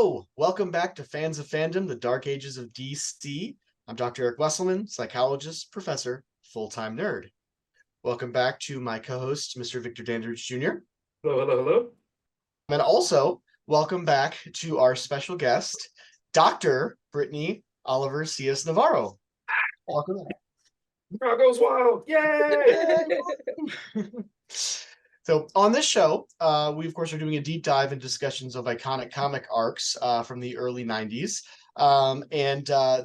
Hello, welcome back to Fans of Fandom, the Dark Ages of DC. I'm Dr. Eric Wesselmann, psychologist, professor, full-time nerd. Welcome back to my co-host, Mr. Victor Dandridge Jr. Hello, hello, hello. And also, welcome back to our special guest, Dr. Brittani Oliver Sillas Navarro. Welcome back. Crowd goes wild. Yay! So on this show, we of course are doing a deep dive into discussions of iconic comic arcs from the early 90s.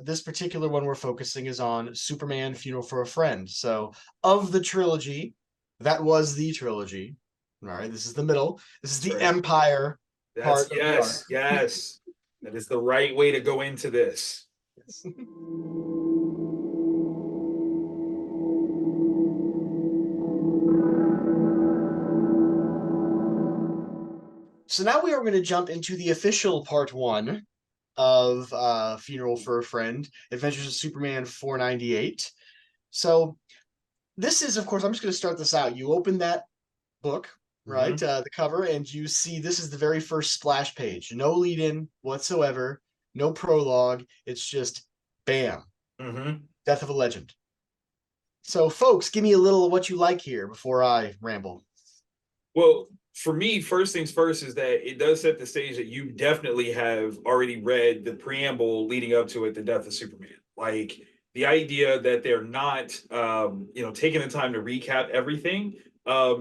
This particular one we're focusing is on Superman Funeral for a Friend. So of the trilogy, that was the trilogy. All right, this is the middle. This is the right. Empire part. Yes. That is the right way to go into this. Yes. So now we are going to jump into the official part one of Funeral for a Friend, Adventures of Superman 498. So this is, of course, I'm just going to start this out. You open that book, right, the cover, and you see this is the very first splash page. No lead-in whatsoever, no prologue. It's just bam, Death of a Legend. So, folks, give me a little of what you like here before I ramble. Well, for me, first things first is that it does set the stage that you definitely have already read the preamble leading up to it, The Death of Superman. Like the idea that they're not, taking the time to recap everything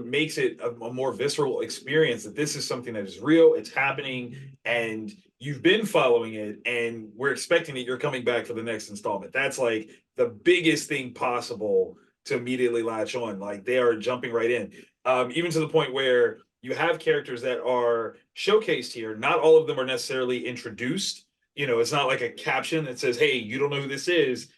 makes it a more visceral experience that this is something that is real, it's happening, and you've been following it, and we're expecting that you're coming back for the next installment. That's like the biggest thing possible to immediately latch on. Like they are jumping right in. Even to the point where you have characters that are showcased here. Not all of them are necessarily introduced. It's not like a caption that says, hey, you don't know who this is.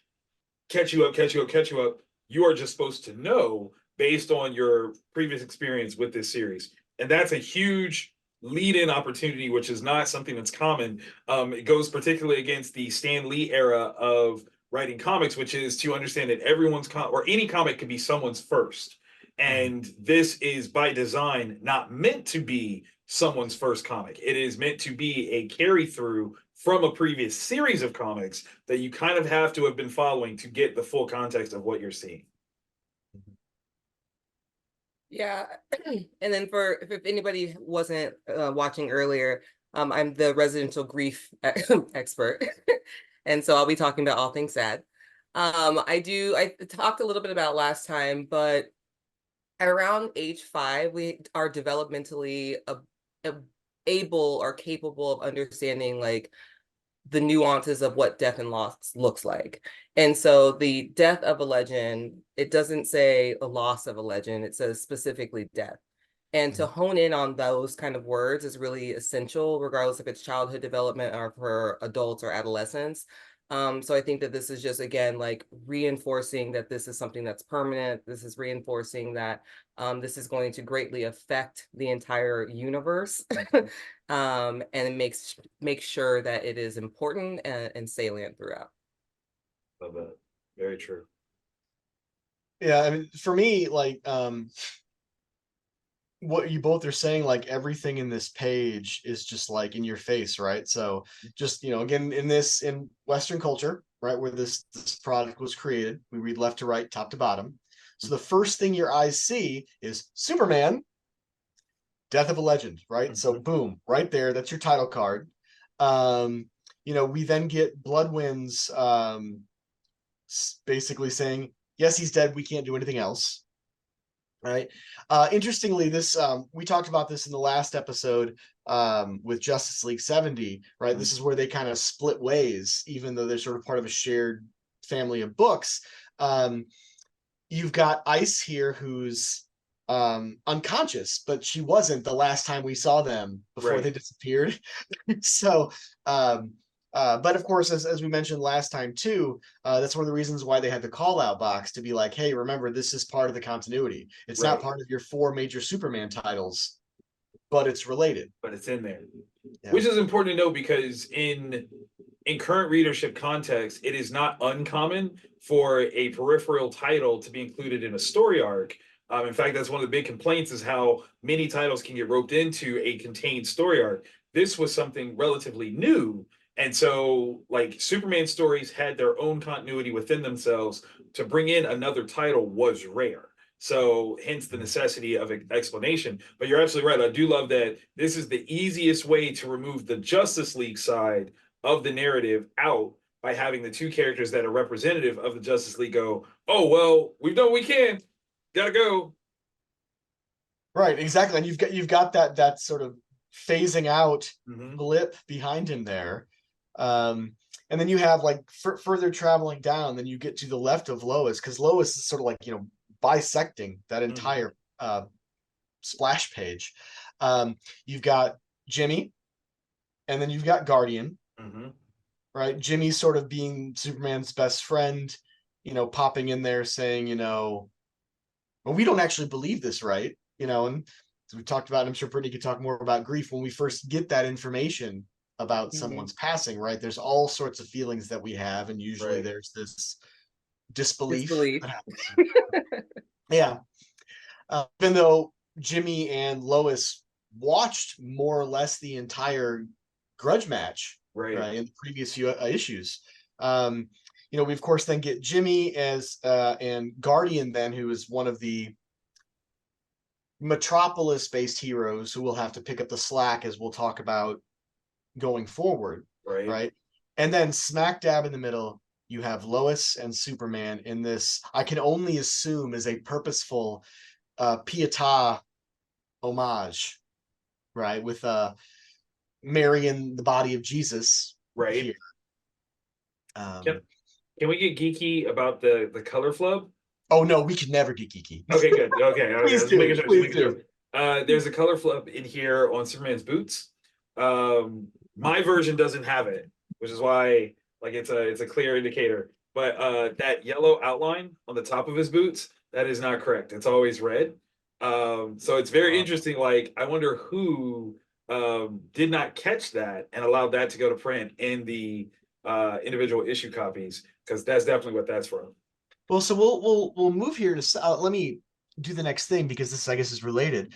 Catch you up, catch you up, catch you up. You are just supposed to know based on your previous experience with this series. And that's a huge lead-in opportunity, which is not something that's common. It goes particularly against the Stan Lee era of writing comics, which is to understand that everyone's or any comic could be someone's first. And this is by design not meant to be someone's first comic. It is meant to be a carry through from a previous series of comics that you kind of have to have been following to get the full context of what you're seeing. Yeah. And then if anybody wasn't watching earlier, I'm the residential grief expert. And so I'll be talking about all things sad. I talked a little bit about last time, but at around age 5, we are developmentally able or capable of understanding like the nuances of what death and loss looks like. And so the death of a legend, it doesn't say a loss of a legend, it says specifically death. And to hone in on those kind of words is really essential, regardless if it's childhood development or for adults or adolescents. So I think that this is just, again, like reinforcing that this is something that's permanent. This is reinforcing that this is going to greatly affect the entire universe and it makes sure that it is important and salient throughout. Love that. Very true. Yeah, I mean, for me, like, what you both are saying, like everything in this page is just like in your face, right? So just, again, in Western culture, right, where this product was created, we read left to right, top to bottom. So the first thing your eyes see is Superman, Death of a Legend, right? So boom, right there, that's your title card. We then get Bloodwind's basically saying, yes, he's dead, we can't do anything else. Right. Interestingly, this we talked about this in the last episode with Justice League 70, right? This is where they kind of split ways, even though they're sort of part of a shared family of books. You've got Ice here who's unconscious, but she wasn't the last time we saw them before they disappeared. So but of course, as we mentioned last time too, that's one of the reasons why they had the call out box to be like, hey, remember, this is part of the continuity. It's not part of your 4 major Superman titles, but it's related. But it's in there. Yeah. Which is important to know because in current readership context, it is not uncommon for a peripheral title to be included in a story arc. In fact, that's one of the big complaints is how many titles can get roped into a contained story arc. this was something relatively new. And so, like, Superman stories had their own continuity within themselves. To bring in another title was rare. So, hence the necessity of an explanation. But you're absolutely right. I do love that this is the easiest way to remove the Justice League side of the narrative out by having the two characters that are representative of the Justice League go, oh, well, we've done what we can. Gotta go. Right, exactly. And you've got that sort of phasing out Mhm. blip behind him there. And then you have like further traveling down, then you get to the left of Lois, because Lois is sort of like, bisecting that entire splash page. You've got Jimmy, and then you've got Guardian, right? Jimmy sort of being Superman's best friend, popping in there saying, well, we don't actually believe this, right? And as we talked about, I'm sure Brittany could talk more about grief when we first get that information about someone's passing, right? There's all sorts of feelings that we have, and usually there's this disbelief. Yeah. Even though Jimmy and Lois watched more or less the entire grudge match, right, in the previous few issues. We of course then get Jimmy as and Guardian then, who is one of the Metropolis-based heroes who will have to pick up the slack, as we'll talk about going forward, right? And then smack dab in the middle, you have Lois and Superman in this, I can only assume, is a purposeful Pietà homage, right? With Mary in the body of Jesus, right? Here. Can we get geeky about the color flub? Oh no, we could never get geeky. Okay, good. Okay, Please do. Please do. There's a color flub in here on Superman's boots. My version doesn't have it, which is why, like, it's a clear indicator. But that yellow outline on the top of his boots, that is not correct. It's always red. So it's very interesting. Like, I wonder who did not catch that and allowed that to go to print in the individual issue copies, because that's definitely what that's from. Well, so we'll move here to let me do the next thing, because this, I guess, is related.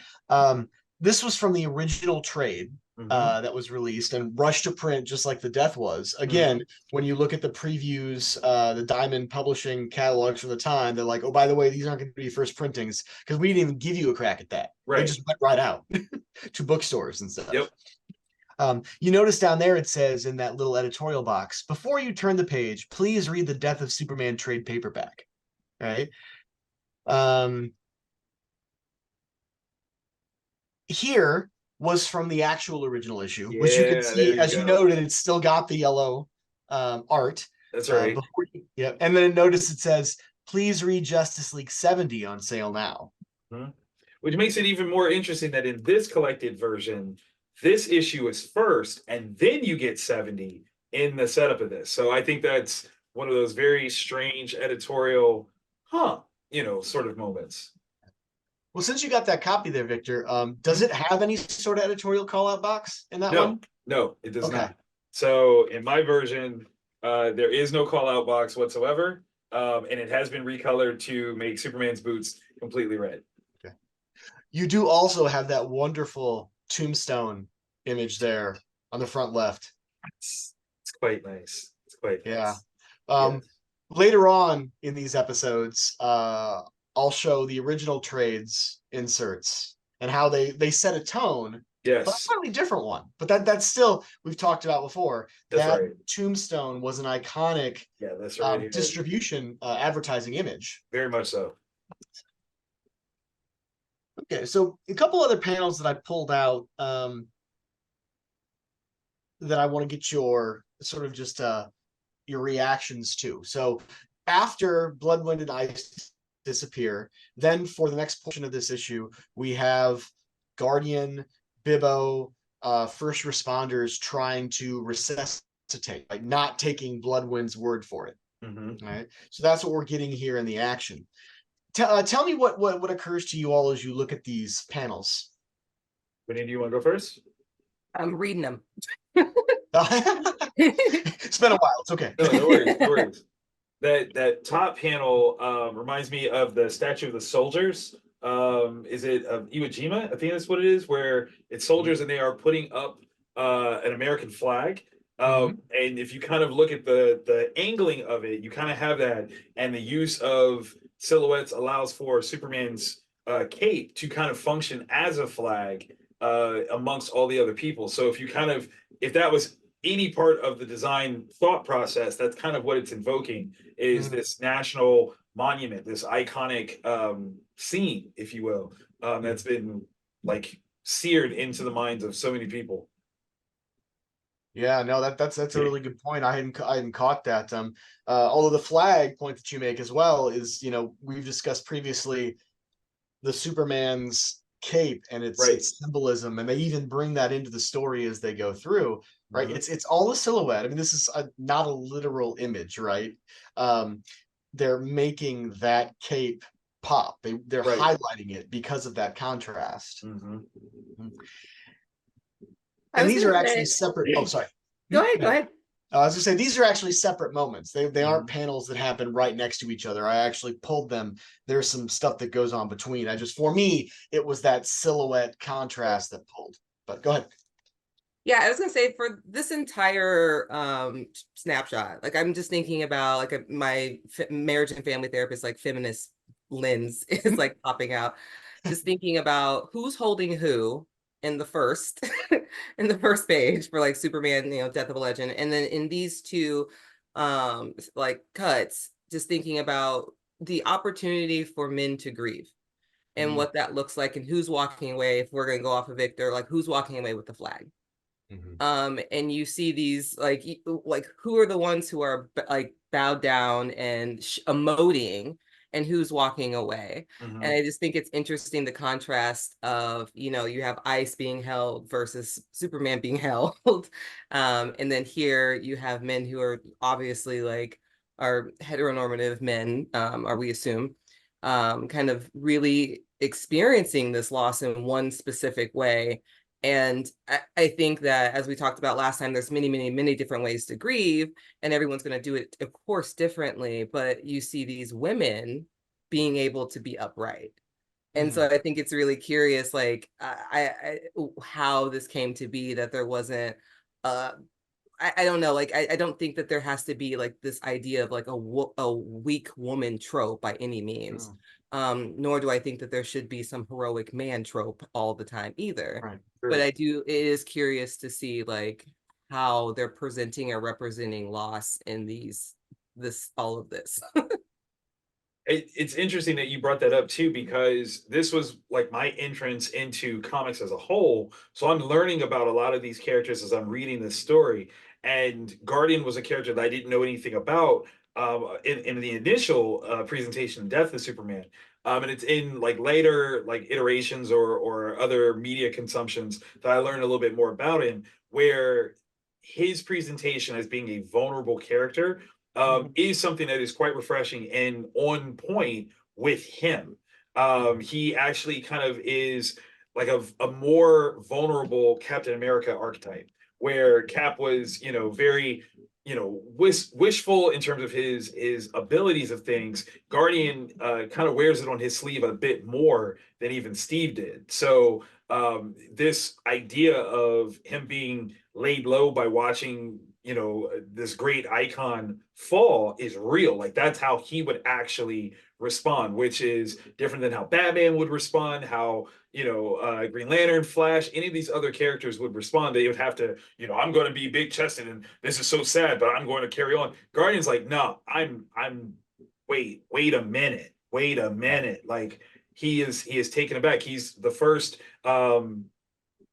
This was from the original trade that was released and rushed to print, just like the Death was. Again, when you look at the previews, the Diamond Publishing catalogs from the time, they're like, oh, by the way, these aren't going to be first printings, because we didn't even give you a crack at that. They just went right out to bookstores and stuff. You notice down there it says in that little editorial box, before you turn the page, please read the Death of Superman trade paperback. Right? Here was from the actual original issue, which you can see, as you noted, it's still got the yellow art. That's right. And then notice it says, please read Justice League 70 on sale now. Which makes it even more interesting that in this collected version, this issue is first, and then you get 70 in the setup of this. So I think that's one of those very strange editorial, sort of moments. Well, since you got that copy there, Victor, does it have any sort of editorial call-out box in that one? No, it does not. So in my version, there is no call-out box whatsoever, and it has been recolored to make Superman's boots completely red. You do also have that wonderful tombstone image there on the front left. It's quite nice. It's quite nice. Later on in these episodes, I'll show the original trades inserts and how they set a tone. But a slightly different one. But that's still, we've talked about before. Tombstone was an iconic distribution advertising image. Very much so. Okay, so a couple other panels that I pulled out that I want to get your sort of just your reactions to. So after Blood, Wind, and Ice disappear, then for the next portion of this issue, we have Guardian, Bibbo, first responders trying to resuscitate, like not taking Bloodwind's word for it. Right. So that's what we're getting here in the action. Tell me what occurs to you all as you look at these panels. Brittany, do you want to go first? I'm reading them. It's been a while. It's okay. No worries. No worries. That top panel reminds me of the Statue of the Soldiers. Is it Iwo Jima? I think that's what it is, where it's soldiers and they are putting up an American flag. And if you kind of look at the angling of it, you kind of have that, and the use of silhouettes allows for Superman's cape to kind of function as a flag amongst all the other people. So if that was any part of the design thought process, that's kind of what it's invoking, is this national monument, this iconic scene, if you will, that's been like seared into the minds of so many people. Yeah, no, that's a really good point. I hadn't caught that. Although the flag point that you make as well is, we've discussed previously the Superman's cape and its symbolism, and they even bring that into the story as they go through. Right, it's all a silhouette. I mean, this is not a literal image, right? They're making that cape pop. They're highlighting it because of that contrast. And these are actually separate. Oh, sorry. Go ahead. I was gonna say, these are actually separate moments. They aren't panels that happen right next to each other. I actually pulled them. There's some stuff that goes on between. For me, it was that silhouette contrast that pulled. But go ahead. Yeah, I was gonna say, for this entire snapshot, like, I'm just thinking about, like, my marriage and family therapist, like, feminist lens is like popping out. Just thinking about who's holding who in the first in the first page for, like, Superman, Death of a Legend, and then in these two like cuts, just thinking about the opportunity for men to grieve and what that looks like, and who's walking away. If we're gonna go off of Victor, like, who's walking away with the flag. And you see these, like who are the ones who are like bowed down and emoting, and who's walking away. And I just think it's interesting, the contrast of, you have Ice being held versus Superman being held. And then here you have men who are obviously, like, are heteronormative men, or we assume, kind of really experiencing this loss in one specific way. And I think that, as we talked about last time, there's many, many, many different ways to grieve, and everyone's going to do it, of course, differently. But you see these women being able to be upright. And so I think it's really curious, like, how this came to be, that there wasn't, I don't know, like, I don't think that there has to be, like, this idea of, like, a weak woman trope by any means. Nor do I think that there should be some heroic man trope all the time either. Right. But it is curious to see, like, how they're presenting or representing loss in all of this. It's interesting that you brought that up too, because this was like my entrance into comics as a whole. So I'm learning about a lot of these characters as I'm reading this story. And Guardian was a character that I didn't know anything about in the initial presentation, Death of Superman. And it's in, like, later, like, iterations or other media consumptions that I learned a little bit more about him, where his presentation as being a vulnerable character is something that is quite refreshing and on point with him. He actually kind of is like a more vulnerable Captain America archetype, where Cap was, very, wishful in terms of his abilities of things. Guardian kind of wears it on his sleeve a bit more than even Steve did. So this idea of him being laid low by watching, this great icon fall is real. Like, that's how he would actually respond, which is different than how Batman would respond, how, Green Lantern, Flash, any of these other characters would respond. They would have to, I'm going to be big chested and this is so sad, but I'm going to carry on. Guardian's like, no, wait a minute. Like, he is taken aback. He's the first, in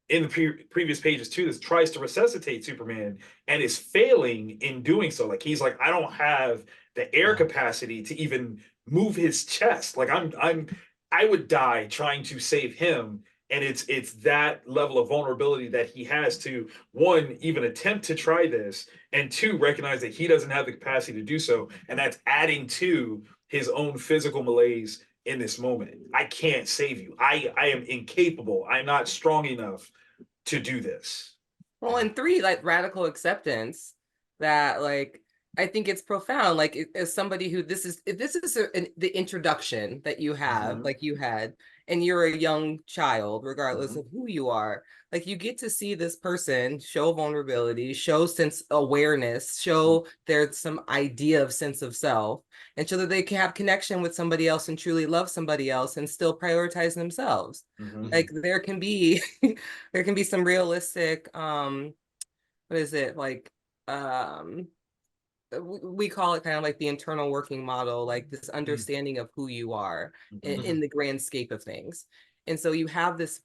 the previous pages too, this tries to resuscitate Superman and is failing in doing so. Like, he's like, I don't have the air capacity to even move his chest. Like, I would die trying to save him. And it's that level of vulnerability that he has to, one, even attempt to try this, and two, recognize that he doesn't have the capacity to do so. And that's adding to his own physical malaise in this moment. I can't save you. I am incapable. I'm not strong enough to do this. Well, and three, like, radical acceptance that, like, I think it's profound. Like as somebody who if this is the introduction that you have, Mhm. like you had, and you're a young child, regardless Mhm. of who you are, like you get to see this person show vulnerability, show sense awareness, show there's some idea of sense of self, and show that they can have connection with somebody else and truly love somebody else and still prioritize themselves. Mhm. Like there can be there can be some realistic what is it like we call it kind of like the internal working model, like this understanding of who you are in the grand scape of things. And so you have this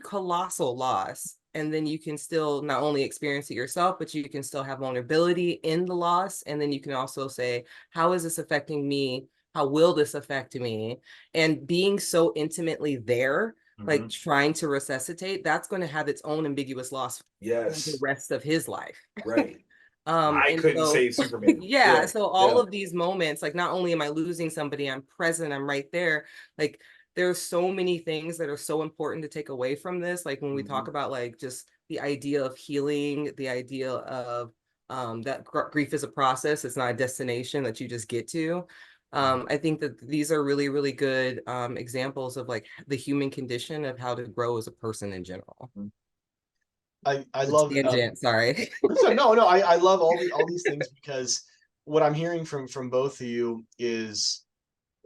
colossal loss, and then you can still not only experience it yourself, but you can still have vulnerability in the loss. And then you can also say, how is this affecting me? How will this affect me? And being so intimately there, like trying to resuscitate, that's going to have its own ambiguous loss for the Yes. rest of his life. Right. I And couldn't so save Superman. yeah, so all Yeah. of these moments, like not only am I losing somebody, I'm present, I'm right there. Like there's so many things that are so important to take away from this. Like when we talk about like just the idea of healing, the idea of that grief is a process, it's not a destination that you just get to. I think that these are really, really good examples of like the human condition of how to grow as a person in general. I It's love tangent, sorry. so no, I love all these things because what I'm hearing from both of you is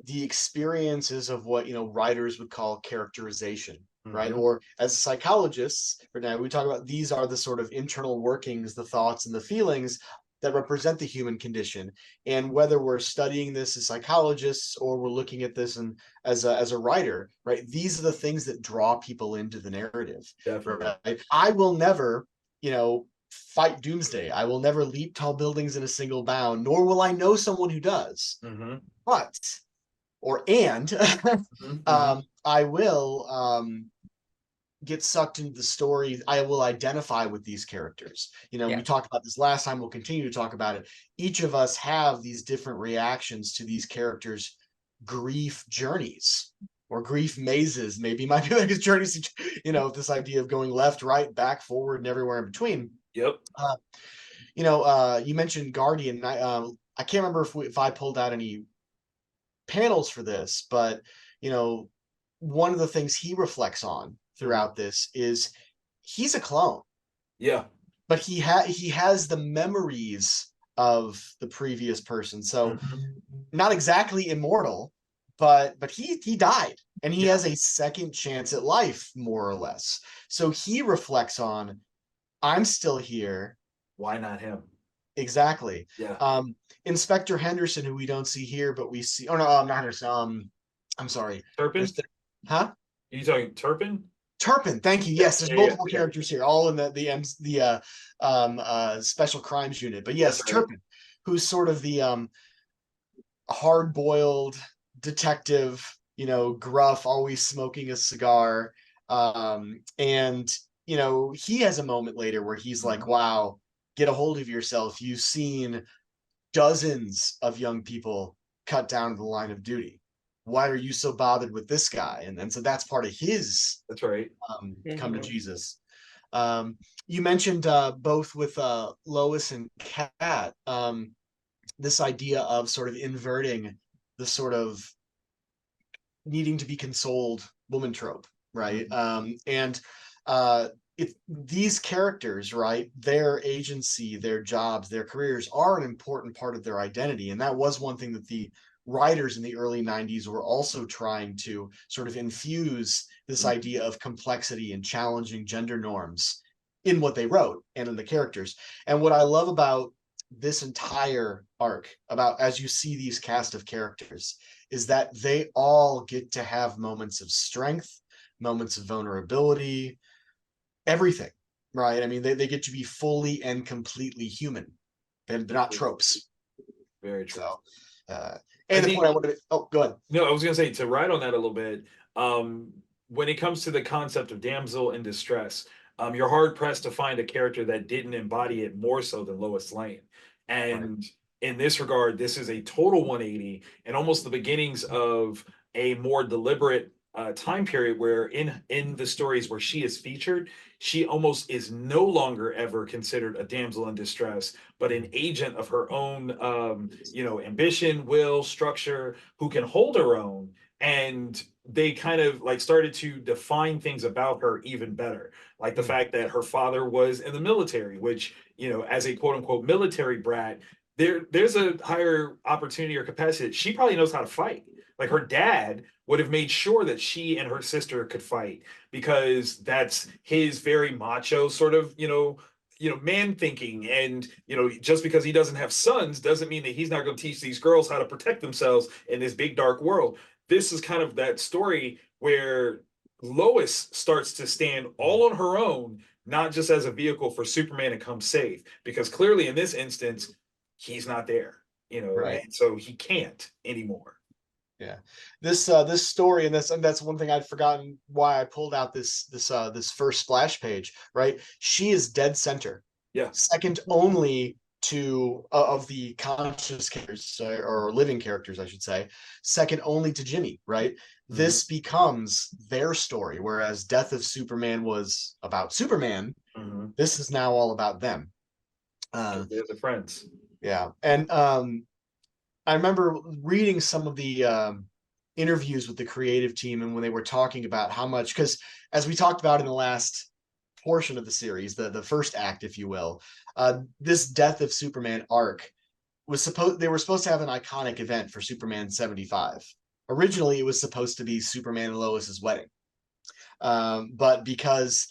the experiences of what writers would call characterization, right? Or as psychologists, for now we talk about these are the sort of internal workings, the thoughts and the feelings that represent the human condition. And whether we're studying this as psychologists or we're looking at this and as a writer, right? These are the things that draw people into the narrative. Definitely. Right? I will never, fight doomsday. I will never leap tall buildings in a single bound, nor will I know someone who does. But I will get sucked into the story. I will identify with these characters. We Yeah. talked about this last time. We'll continue to talk about it. Each of us have these different reactions to these characters' grief journeys or grief mazes. Maybe might be like his journeys. This idea of going left, right, back, forward, and everywhere in between. Yep. You mentioned Guardian. I can't remember if I pulled out any panels for this, but one of the things he reflects on throughout this is he's a clone. Yeah. But he has the memories of the previous person. So not exactly immortal, but he died and he has a second chance at life, more or less. So he reflects on, I'm still here. Why not him? Exactly. Yeah. Inspector Henderson, who we don't see here, but we see. Oh no, not Henderson. I'm sorry. Turpin? Huh? Are you talking Turpin? Turpin, thank you. Yeah, Yes, there's multiple characters here, all in the special crimes unit. But yes, That's right. Turpin, who's sort of the hard-boiled detective, gruff, always smoking a cigar. And he has a moment later where he's like, "Wow, get a hold of yourself. You've seen dozens of young people cut down to the line of duty. Why are you so bothered with this guy?" And so that's part of his That's right. come to Jesus. You mentioned both with Lois and Kat, this idea of sort of inverting the sort of needing to be consoled woman trope, right? And these characters, right, their agency, their jobs, their careers are an important part of their identity. And that was one thing that the writers in the early 90s were also trying to sort of infuse this idea of complexity and challenging gender norms in what they wrote and in the characters. And what I love about this entire arc, about as you see these cast of characters, is that they all get to have moments of strength, moments of vulnerability, everything, right? I mean, they get to be fully and completely human. They're not tropes. Very true. So, and the point I wanted to, go ahead. No, I was going to say, to ride on that a little bit, when it comes to the concept of damsel in distress, you're hard pressed to find a character that didn't embody it more so than Lois Lane. And in this regard, this is a total 180 and almost the beginnings of a more deliberate time period where in the stories where she is featured, she almost is no longer ever considered a damsel in distress, but an agent of her own, ambition, will, structure, who can hold her own. And they kind of like started to define things about her even better, like the fact that her father was in the military, which, as a quote unquote military brat, there's a higher opportunity or capacity. She probably knows how to fight. Like her dad would have made sure that she and her sister could fight, because that's his very macho sort of, man thinking. And, just because he doesn't have sons doesn't mean that he's not going to teach these girls how to protect themselves in this big dark world. This is kind of that story where Lois starts to stand all on her own, not just as a vehicle for Superman to come save, because clearly in this instance, he's not there, Right. and so he can't anymore. Yeah, this story, and that's one thing I'd forgotten why I pulled out this first splash page. Right, she is dead center, Yeah. second only to of the conscious characters, or living characters, I should say, second only to Jimmy. Right, this becomes their story, whereas Death of Superman was about Superman. This is now all about them. They're the friends. Yeah, and I remember reading some of the interviews with the creative team, and when they were talking about how much, because as we talked about in the last portion of the series, the first act, if you will, this Death of Superman arc they were supposed to have an iconic event for Superman 75. Originally, it was supposed to be Superman and Lois's wedding, but because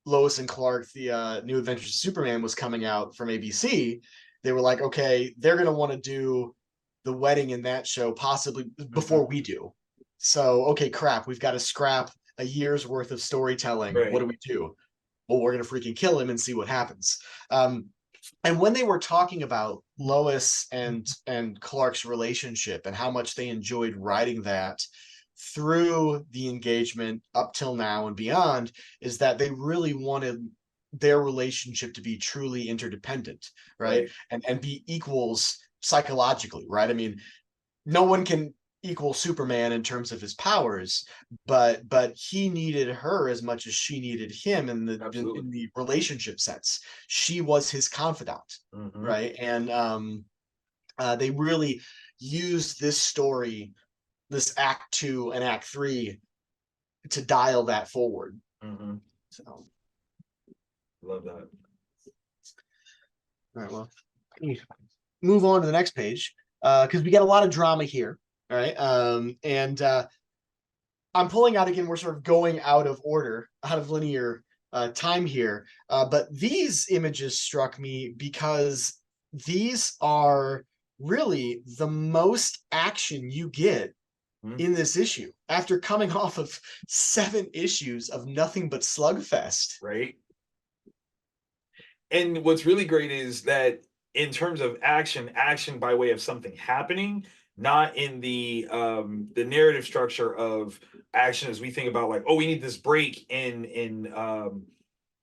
Lois and Clark, the New Adventures of Superman, was coming out from ABC, they were like, okay, they're going to want to do the wedding in that show possibly before we do. So, okay, crap, we've got to scrap a year's worth of storytelling. Right. What do we do? Well, we're going to freaking kill him and see what happens. And when they were talking about Lois and Clark's relationship and how much they enjoyed writing that through the engagement up till now and beyond, is that they really wanted their relationship to be truly interdependent, right? And be equals psychologically, right? I mean, no one can equal Superman in terms of his powers, but he needed her as much as she needed him in the relationship sense. She was his confidant, right? And they really used this story, this Act 2 and Act 3, to dial that forward. So, love that. All right, well, move on to the next page, because we got a lot of drama here. All right, and I'm pulling out again. We're sort of going out of order, out of linear time here, but these images struck me because these are really the most action you get in this issue after coming off of 7 issues of nothing but slugfest. Right. And what's really great is that in terms of action by way of something happening, not in the narrative structure of action as we think about, like, oh, we need this break in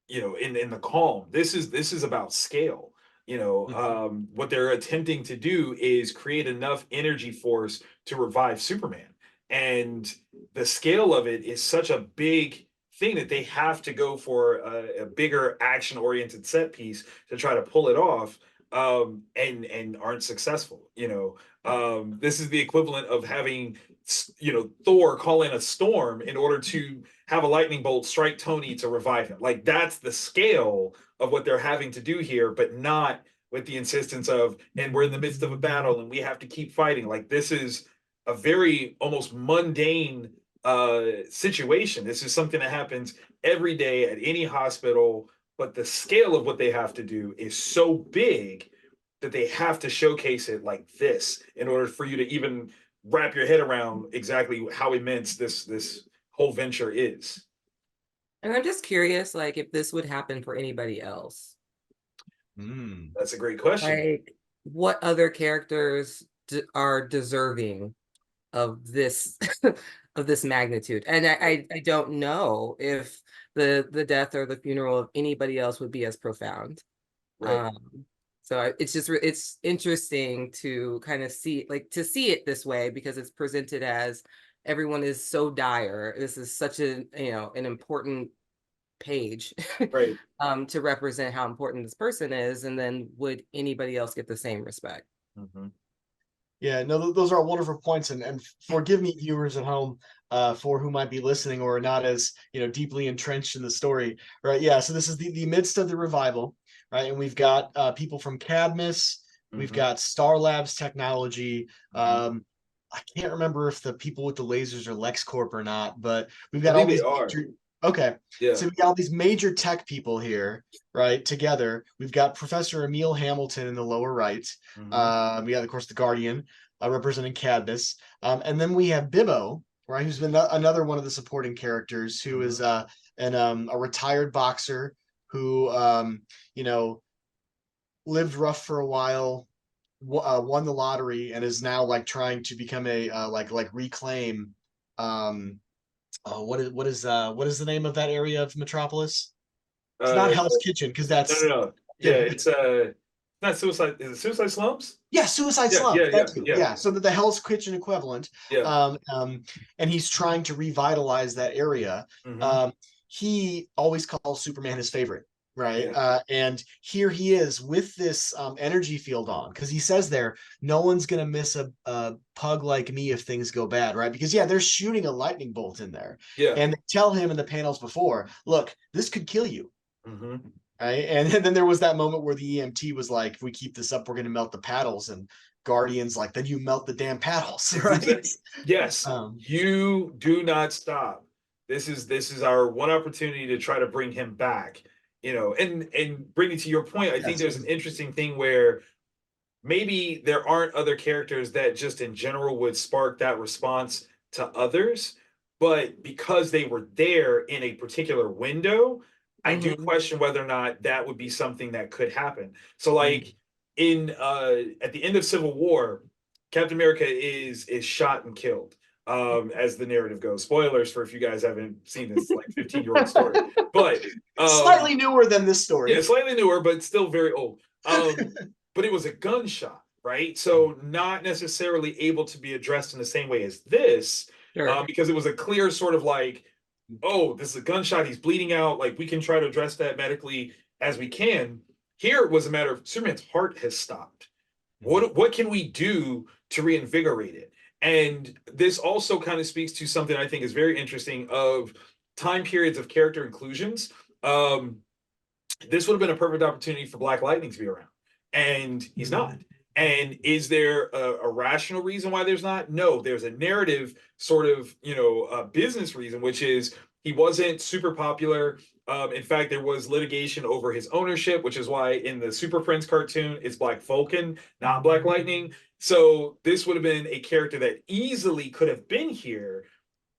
the calm. This is about scale. What they're attempting to do is create enough energy force to revive Superman. And the scale of it is such a big thing that they have to go for a bigger action oriented set piece to try to pull it off, and aren't successful. This is the equivalent of having Thor call in a storm in order to have a lightning bolt strike Tony to revive him. Like, that's the scale of what they're having to do here, but not with the insistence of, and we're in the midst of a battle and we have to keep fighting. Like, this is a very almost mundane situation. This is something that happens every day at any hospital, but the scale of what they have to do is so big that they have to showcase it like this in order for you to even wrap your head around exactly how immense this whole venture is. And I'm just curious, like, if this would happen for anybody else. That's a great question. Like, what other characters are deserving of this of this magnitude? And I don't know if the death or the funeral of anybody else would be as profound. So it's interesting to kind of see it this way, because it's presented as everyone is so dire. This is such a, an important page Right. to represent how important this person is. And then would anybody else get the same respect? Mm-hmm. Yeah, no, those are wonderful points, and forgive me, viewers at home, for who might be listening or are not as deeply entrenched in the story, right? Yeah, so this is the midst of the revival, right? And we've got people from Cadmus, we've got Star Labs Technology. I can't remember if the people with the lasers are LexCorp or not, but we've I got all think they these are. okay, Yeah. so we got all these major tech people here, right? Together, we've got Professor Emil Hamilton in the lower right. We got, of course, the Guardian representing Cadmus, and then we have Bibbo, right, who's been another one of the supporting characters, who is a retired boxer who lived rough for a while, won the lottery, and is now like trying to become a reclaim. What is the name of that area of Metropolis? It's not Hell's Kitchen, because that's no. Yeah, it's not Suicide. Is it Suicide Slums? Yeah, Suicide Yeah, Slums. Thank you. yeah. Yeah, so the Hell's Kitchen equivalent. Yeah. And he's trying to revitalize that area. He always calls Superman his favorite, right? Yeah. And here he is with this energy field on, because he says there, no one's gonna miss a pug like me if things go bad, right? Because they're shooting a lightning bolt in there, Yeah. and they tell him in the panels before, look, this could kill you. Right. And then there was that moment where the EMT was like, if we keep this up, we're going to melt the paddles. And Guardian's like, then you melt the damn paddles. Right. Yes. You do not stop. This is our one opportunity to try to bring him back, and bringing to your point, I think there's an interesting thing where maybe there aren't other characters that just in general would spark that response to others, but because they were there in a particular window, I do question whether or not that would be something that could happen. So like in at the end of Civil War, Captain America is shot and killed. As the narrative goes. Spoilers for if you guys haven't seen this like 15-year-old story. But slightly newer than this story. Yeah, slightly newer, but still very old. But it was a gunshot, right? So not necessarily able to be addressed in the same way as this, because it was a clear sort of like, oh, this is a gunshot, he's bleeding out, like we can try to address that medically as we can. Here it was a matter of Superman's heart has stopped. What can we do to reinvigorate it? And this also kind of speaks to something I think is very interesting of time periods of character inclusions. This would have been a perfect opportunity for Black Lightning to be around, and he's not. And is there a rational reason why there's not? No, there's a narrative sort of, a business reason, which is he wasn't super popular. In fact, there was litigation over his ownership, which is why in the Super Friends cartoon, it's Black Falcon, not Black Lightning. So this would have been a character that easily could have been here,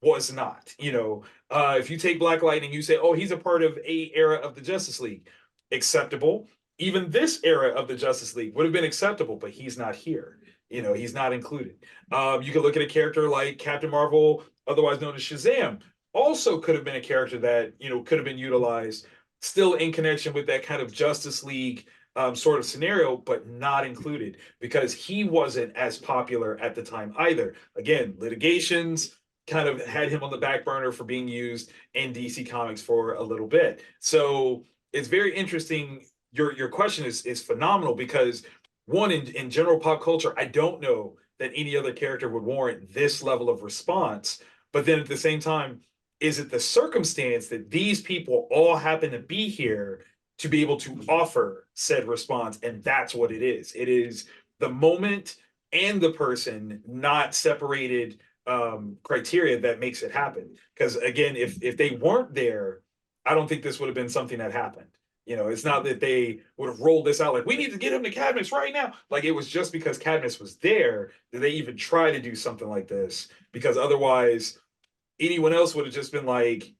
was not. If you take Black Lightning, you say, oh, he's a part of a era of the Justice League. Acceptable. Even this era of the Justice League would have been acceptable, but he's not here. He's not included. You could look at a character like Captain Marvel, otherwise known as Shazam, also could have been a character that, could have been utilized still in connection with that kind of Justice League sort of scenario, but not included because he wasn't as popular at the time either. Again, litigations kind of had him on the back burner for being used in DC Comics for a little bit. So it's very interesting. Your question is phenomenal because one, in general pop culture, I don't know that any other character would warrant this level of response. But then at the same time, is it the circumstance that these people all happen to be here to be able to offer said response? And that's what it is. It is the moment and the person, not separated criteria, that makes it happen. Because again, if they weren't there, I don't think this would have been something that happened. It's not that they would have rolled this out like we need to get him to Cadmus right now. Like it was just because Cadmus was there that they even try to do something like this. Because otherwise, anyone else would have just been like,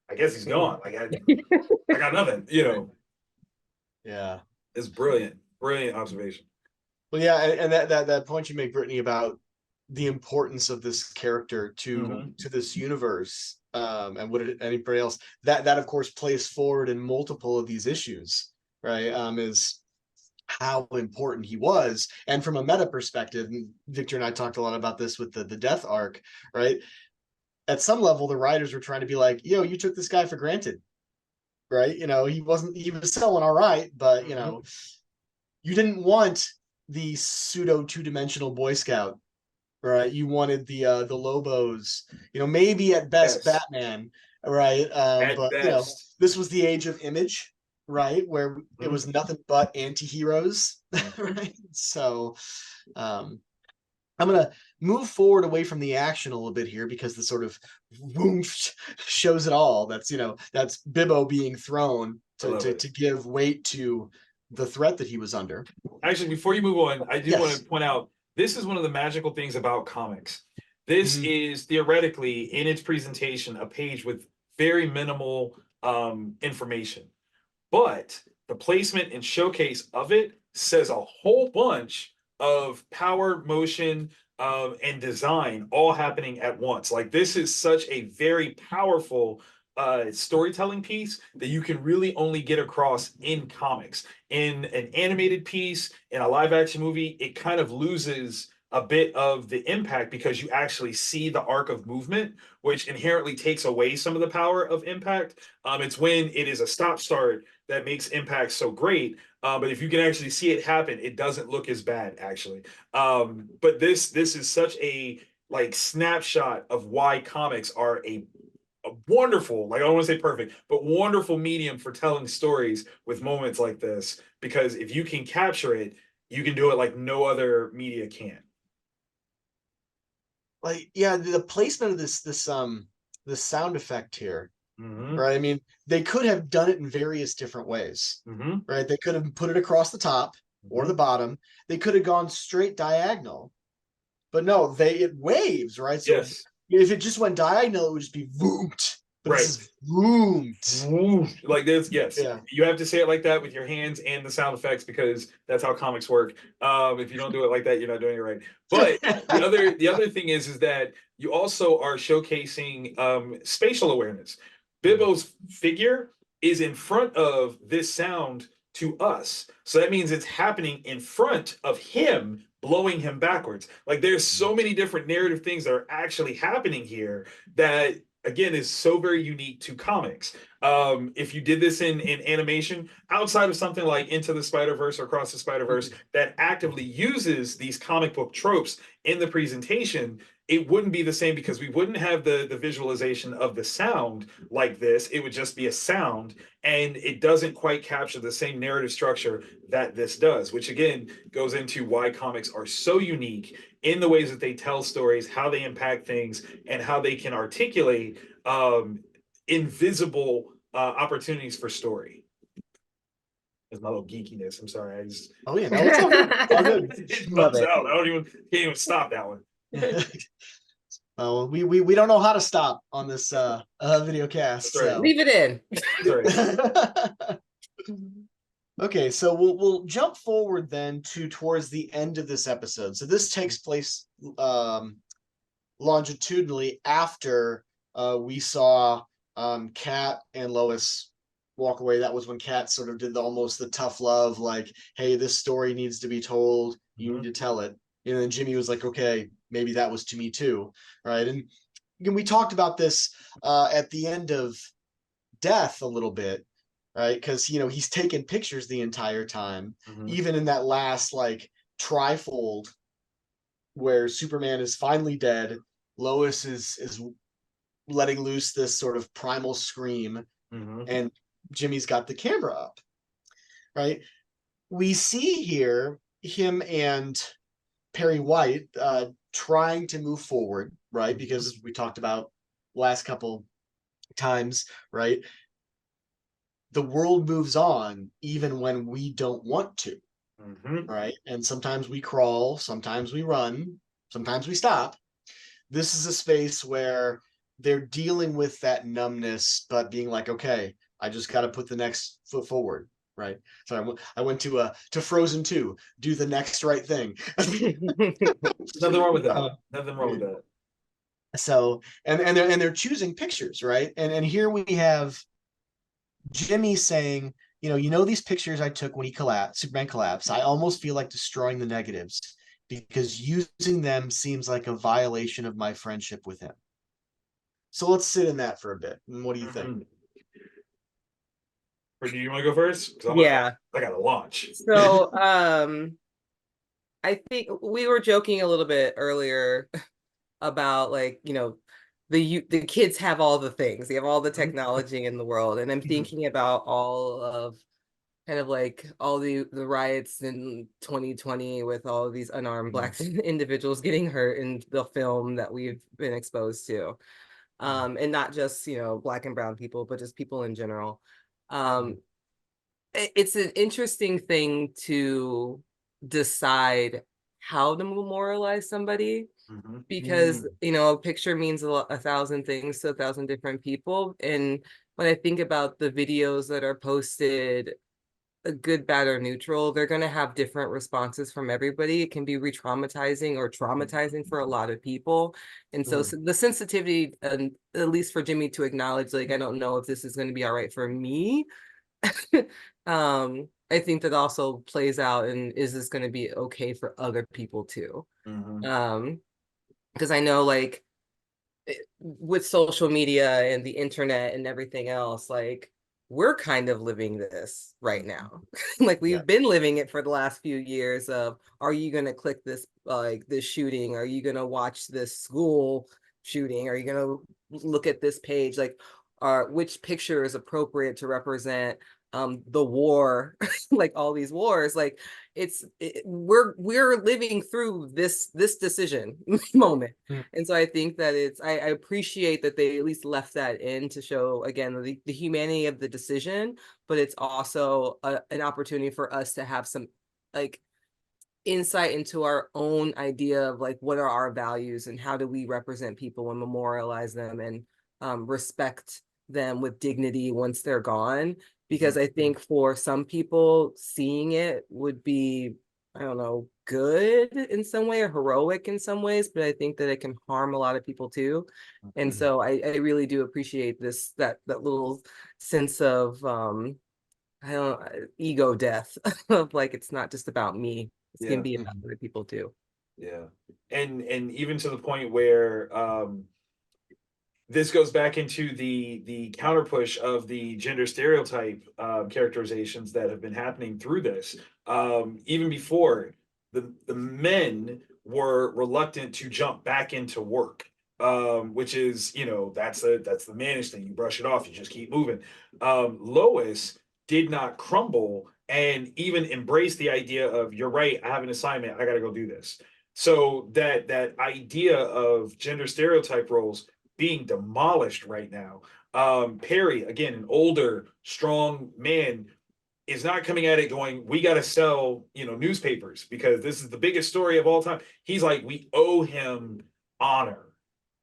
I guess he's gone. Like I got nothing. Yeah, it's brilliant observation. Well, yeah, and that point you make, Brittany, about the importance of this character to this universe, and what anybody else that of course plays forward in multiple of these issues, right? Is how important he was. And from a meta perspective, and Victor and I talked a lot about this with the death arc, right? At some level, the writers were trying to be like, yo, you took this guy for granted, right? He was selling all right, but you didn't want the pseudo two-dimensional Boy Scout, right? You wanted the Lobos, maybe at best Yes. Batman, right? At But best. this was the age of Image, right? Where it was nothing but anti-heroes, right? So I'm gonna move forward away from the action a little bit here, because the sort of whoosh shows it all. That's Bibbo being thrown to give weight to the threat that he was under. Actually, before you move on, I do want Yes. to point out, this is one of the magical things about comics. This is theoretically, in its presentation, a page with very minimal information. But the placement and showcase of it says a whole bunch of power, motion, and design all happening at once. Like, this is such a very powerful storytelling piece that you can really only get across in comics. In an animated piece, in a live action movie, it kind of loses a bit of the impact because you actually see the arc of movement, which inherently takes away some of the power of impact. It's when it is a stop start that makes impact so great. But if you can actually see it happen, it doesn't look as bad, actually. But this is such a snapshot of why comics are a wonderful, I don't want to say perfect, but wonderful medium for telling stories with moments like this. Because if you can capture it, you can do it like no other media can. The placement of this sound effect here, right? I mean, they could have done it in various different ways, right? They could have put it across the top or the bottom. They could have gone straight diagonal, but no, it waves, right? So Yes. if it just went diagonal, it would just be voomed. But Right. this is voomed. Like this, yes. Yeah. You have to say it like that with your hands and the sound effects, because that's how comics work. If you don't do it like that, you're not doing it right. But the other thing is that you also are showcasing spatial awareness. Bibbo's figure is in front of this sound to us. So that means it's happening in front of him, blowing him backwards. Like, there's so many different narrative things that are actually happening here that, again, is so very unique to comics. If you did this in animation, outside of something like Into the Spider-Verse or Across the Spider-Verse, that actively uses these comic book tropes in the presentation, it wouldn't be the same, because we wouldn't have the visualization of the sound like this. It would just be a sound, and it doesn't quite capture the same narrative structure that this does, which again goes into why comics are so unique in the ways that they tell stories, how they impact things, and how they can articulate invisible opportunities for story. There's my little geekiness. I'm sorry. Oh yeah, no, it's all good. All good. It Love comes it. out. Can't even stop that one. Well, we don't know how to stop on this video cast. That's right. So. Leave it in. That's right. Okay, so we'll jump forward then towards the end of this episode. So this takes place longitudinally after we saw Kat and Lois walk away. That was when Kat sort of did almost the tough love, like, hey, this story needs to be told. You need to tell it. And then Jimmy was like, okay, maybe that was to me too, right? And we talked about this at the end of Death a little bit, right? Because he's taking pictures the entire time, even in that last trifold where Superman is finally dead. Lois is letting loose this sort of primal scream, and Jimmy's got the camera up, right? We see here him and Perry White trying to move forward, right? Because we talked about last couple times, right? The world moves on even when we don't want to, right? And sometimes we crawl, sometimes we run, sometimes we stop. This is a space where they're dealing with that numbness, but being like, okay, I just got to put the next foot forward, right? So I went to Frozen 2, do the next right thing. Nothing wrong with that. Nothing wrong with that. So and they're choosing pictures, right? And here we have Jimmy saying, these pictures I took when Superman collapsed. I almost feel like destroying the negatives because using them seems like a violation of my friendship with him. So let's sit in that for a bit. And what do you think? Or do you want to go first? Yeah. I got to launch. So, I think we were joking a little bit earlier about like, the kids have all the things, they have all the technology in the world. And I'm thinking about all of kind of like all the riots in 2020 with all of these unarmed Black individuals getting hurt in the film that we've been exposed to. And not just, Black and brown people, but just people in general. It's an interesting thing to decide how to memorialize somebody, because a picture means a thousand things to a thousand different people. And when I think about the videos that are posted, a good, bad, or neutral, they're going to have different responses from everybody. It can be re-traumatizing or traumatizing for a lot of people. And so the sensitivity, at least for Jimmy to acknowledge, like, I don't know if this is going to be all right for me. I think that also plays out, and is this going to be okay for other people too? Because I know, like, with social media and the internet and everything else, like, we're kind of living this right now. Like, we've been living it for the last few years of, are you going to click this, like, this shooting? Are you going to watch this school shooting? Are you going to look at this page? Like, which picture is appropriate to represent the war, like all these wars? Like, we're living through this decision moment. And so I think that I appreciate that they at least left that in to show, again, the humanity of the decision, but it's also an opportunity for us to have some, like, insight into our own idea of, like, what are our values and how do we represent people and memorialize them and respect them with dignity once they're gone. Because I think for some people, seeing it would be, I don't know, good in some way or heroic in some ways, but I think that it can harm a lot of people too. And so I really do appreciate that little sense of ego death of, like, it's not just about me, it's gonna be about other people too. Yeah. And even to the point where this goes back into the counter push of the gender stereotype characterizations that have been happening through this. Even before, the men were reluctant to jump back into work, which is, that's the mannish thing. You brush it off, you just keep moving. Lois did not crumble and even embrace the idea of, you're right, I have an assignment, I got to go do this. So that idea of gender stereotype roles being demolished right now. Perry, again, an older, strong man, is not coming at it going, we got to sell, newspapers because this is the biggest story of all time. He's like, we owe him honor.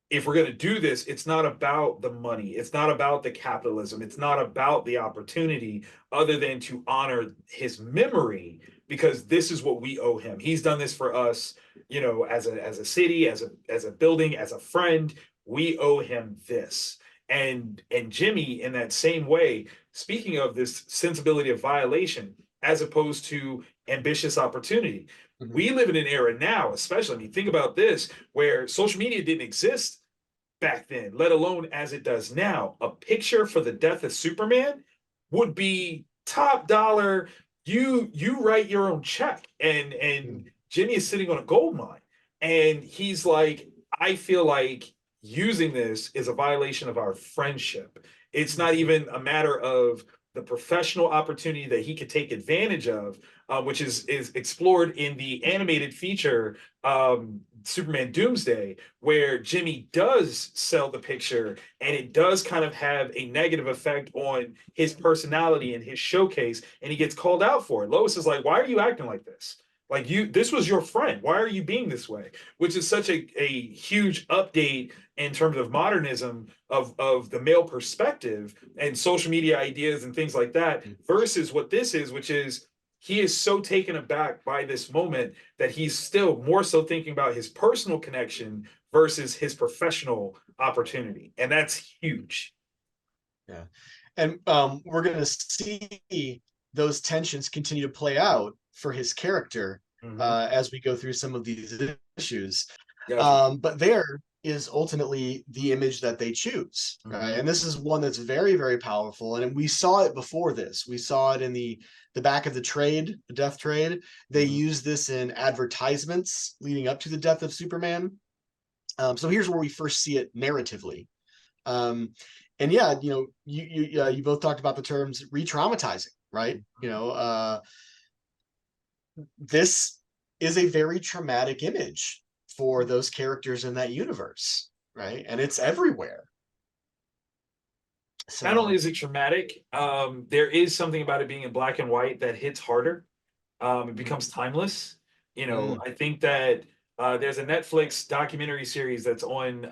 If we're going to do this, it's not about the money. It's not about the capitalism. It's not about the opportunity, other than to honor his memory, because this is what we owe him. He's done this for us, as a city, as a building, as a friend. We owe him this. And Jimmy, in that same way, speaking of this sensibility of violation as opposed to ambitious opportunity, we live in an era now, especially, I mean, think about this, where social media didn't exist back then, let alone as it does now. A picture for the death of Superman would be top dollar. You write your own check, and Jimmy is sitting on a gold mine, and he's like, I feel like using this is a violation of our friendship. It's not even a matter of the professional opportunity that he could take advantage of, which is explored in the animated feature Superman Doomsday, where Jimmy does sell the picture, and it does kind of have a negative effect on his personality and his showcase, and he gets called out for it. Lois is like, why are you acting like this? Like, this was your friend. Why are you being this way? Which is such a huge update in terms of modernism of the male perspective and social media ideas and things like that, versus what this is, which is, he is so taken aback by this moment that he's still more so thinking about his personal connection versus his professional opportunity. And that's huge. Yeah. And we're going to see those tensions continue to play out for his character as we go through some of these issues. Gotcha. But there is ultimately the image that they choose, right? And this is one that's very, very powerful. And we saw it before this. We saw it in the back of the trade, the death trade. They used this in advertisements leading up to the death of Superman. So here's where we first see it narratively. And yeah, you know, you both talked about the terms re-traumatizing, right? You know, this is a very traumatic image for those characters in that universe, right? And it's everywhere. So Not only is it traumatic, there is something about it being in black and white that hits harder. It becomes timeless. You know, I think that there's a Netflix documentary series that's on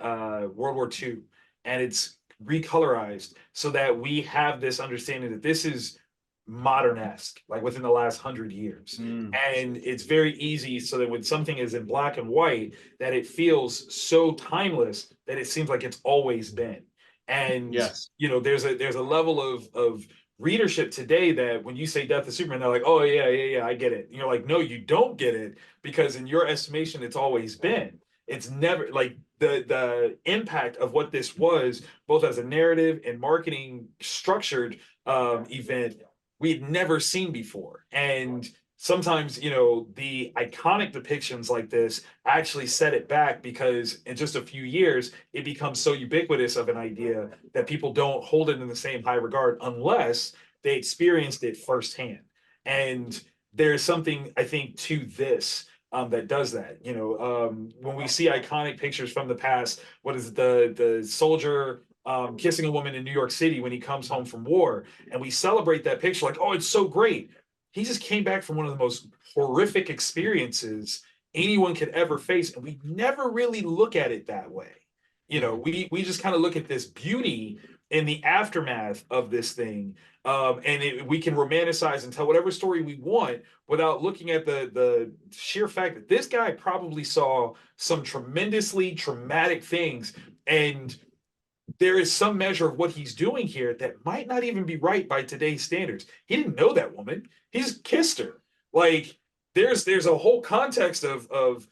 World War II, and it's recolorized so that we have this understanding that this is modern-esque, like within the last 100 years. And it's very easy so that when something is in black and white, that it feels so timeless that it seems like it's always been. And yes, you know, there's a level of readership today that when you say Death of Superman, they're like, oh yeah, I get it. And you're like, no, you don't get it, because in your estimation, it's always been. It's never like the impact of what this was, both as a narrative and marketing structured event, we'd never seen before. And sometimes, you know, the iconic depictions like this actually set it back, because in just a few years, it becomes so ubiquitous of an idea that people don't hold it in the same high regard unless they experienced it firsthand. And there's something, I think, to this that does that. You know, when we see iconic pictures from the past, what is it, the soldier kissing a woman in New York City when he comes home from war, and we celebrate that picture like, oh, it's so great. He just came back from one of the most horrific experiences anyone could ever face, and we never really look at it that way. You know, we just kind of look at this beauty in the aftermath of this thing, and we can romanticize and tell whatever story we want without looking at the sheer fact that this guy probably saw some tremendously traumatic things, and there is some measure of what he's doing here that might not even be right by today's standards. He didn't know that woman. He just kissed her. Like there's a whole context of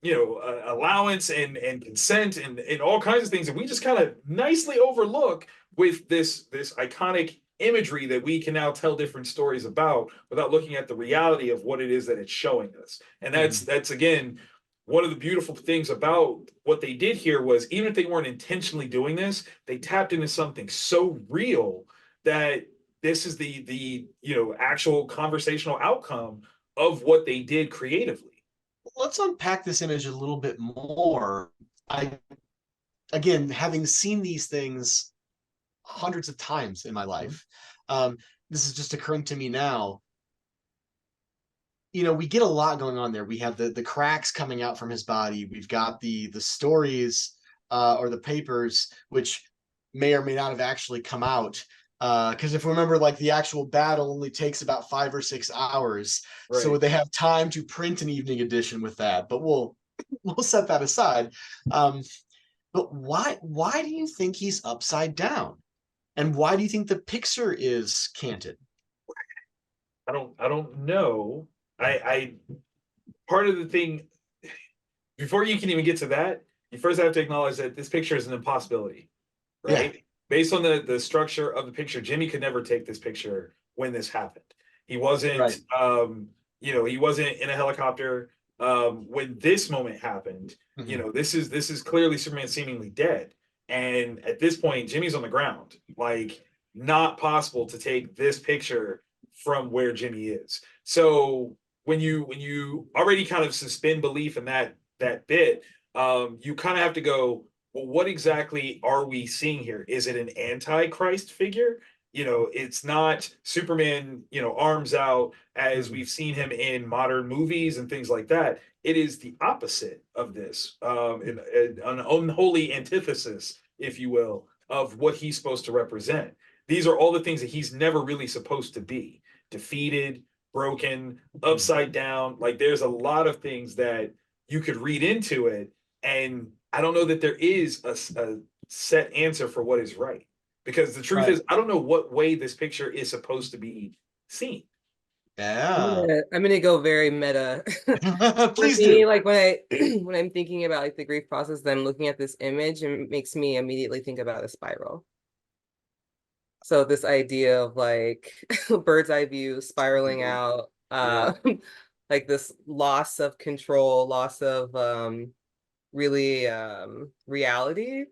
you know, allowance and consent and all kinds of things that we just kind of nicely overlook with this iconic imagery that we can now tell different stories about without looking at the reality of what it is that it's showing us. And that's again one of the beautiful things about what they did here was, even if they weren't intentionally doing this, they tapped into something so real that this is the you know, actual conversational outcome of what they did creatively. let's unpack this image a little bit more. I, again, having seen these things hundreds of times in my life, this is just occurring to me now. You know, we get a lot going on there. We have the cracks coming out from his body. We've got the stories or the papers, which may or may not have actually come out. Because if we remember, like the actual battle only takes about 5 or 6 hours, so they have time to print an evening edition with that. But we'll set that aside. But why do you think he's upside down, and why do you think the picture is canted? I don't know. I part of the thing, before you can even get to that, you first have to acknowledge that this picture is an impossibility, right? Yeah. Based on the structure of the picture, Jimmy could never take this picture when this happened. He wasn't Right. you know, he wasn't in a helicopter when this moment happened. You know, this is clearly Superman seemingly dead. And at this point, Jimmy's on the ground. Like, not possible to take this picture from where Jimmy is. So when you already kind of suspend belief in that bit, you kind of have to go, well, what exactly are we seeing here? Is it an antichrist figure? You know, it's not Superman, you know, arms out as we've seen him in modern movies and things like that. It is the opposite of this, an unholy antithesis, if you will, of what he's supposed to represent. These are all the things that he's never really supposed to be: defeated, broken, upside down. Like, there's a lot of things that you could read into it, and I don't know that there is a set answer for what is right. because the truth Right. is, I don't know what way this picture is supposed to be seen. Yeah. I'm gonna go very meta. For Please me, do. like when I when I'm thinking about like the grief process, then looking at this image and it makes me immediately think about a spiral. So this idea of like bird's eye view spiraling out, like this loss of control, loss of really reality.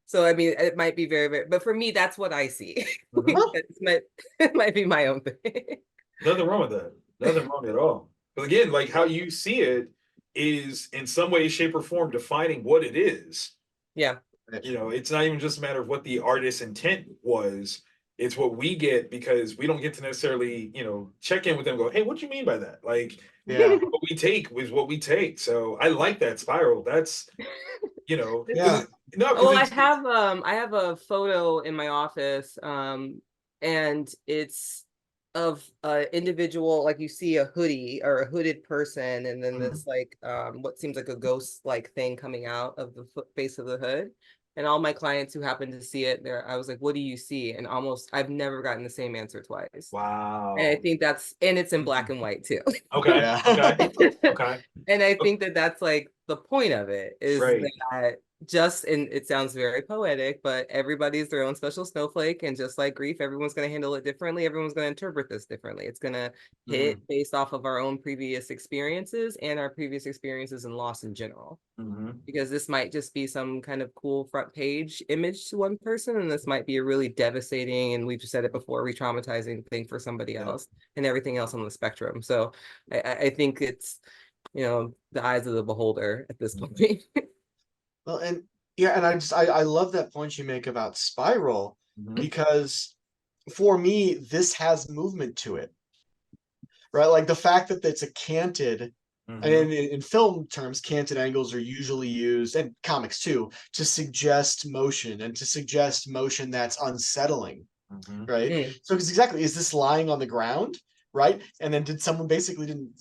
So I mean, it might be very, very, but for me, that's what I see. It might be my own thing. Nothing wrong with that. Nothing wrong at all. But again, like how you see it is in some way, shape, or form defining what it is. Yeah. You know, it's not even just a matter of what the artist's intent was. It's what we get because we don't get to necessarily, you know, check in with them and go, hey, what do you mean by that? Like, Yeah. what we take is what we take. So I like that spiral. That's, you know, Yeah. no, Well, because I have a photo in my office, and it's of an individual, like you see a hoodie or a hooded person, and then this like what seems like a ghost like thing coming out of the face of the hood. And all my clients who happened to see it, there, I was like, "What do you see?" And almost, I've never gotten the same answer twice. wow. And I think and it's in black and white too. Okay. Yeah. Okay. Okay. And I think that that's like the point of it is Right. that and it sounds very poetic, but everybody's their own special snowflake. And just like grief, everyone's going to handle it differently. Everyone's going to interpret this differently. It's going to hit based off of our own previous experiences and our previous experiences in loss in general. Because this might just be some kind of cool front page image to one person, and this might be a really devastating, and we've said it before, re-traumatizing thing for somebody else, and everything else on the spectrum. So I think it's, you know, the eyes of the beholder at this point. Well, and yeah, and I love that point you make about spiral because for me, this has movement to it, right? Like the fact that it's a canted, and in film terms, canted angles are usually used, and comics too, to suggest motion and to suggest motion that's unsettling, right? So it's exactly, is this lying on the ground, right? And then did someone basically didn't,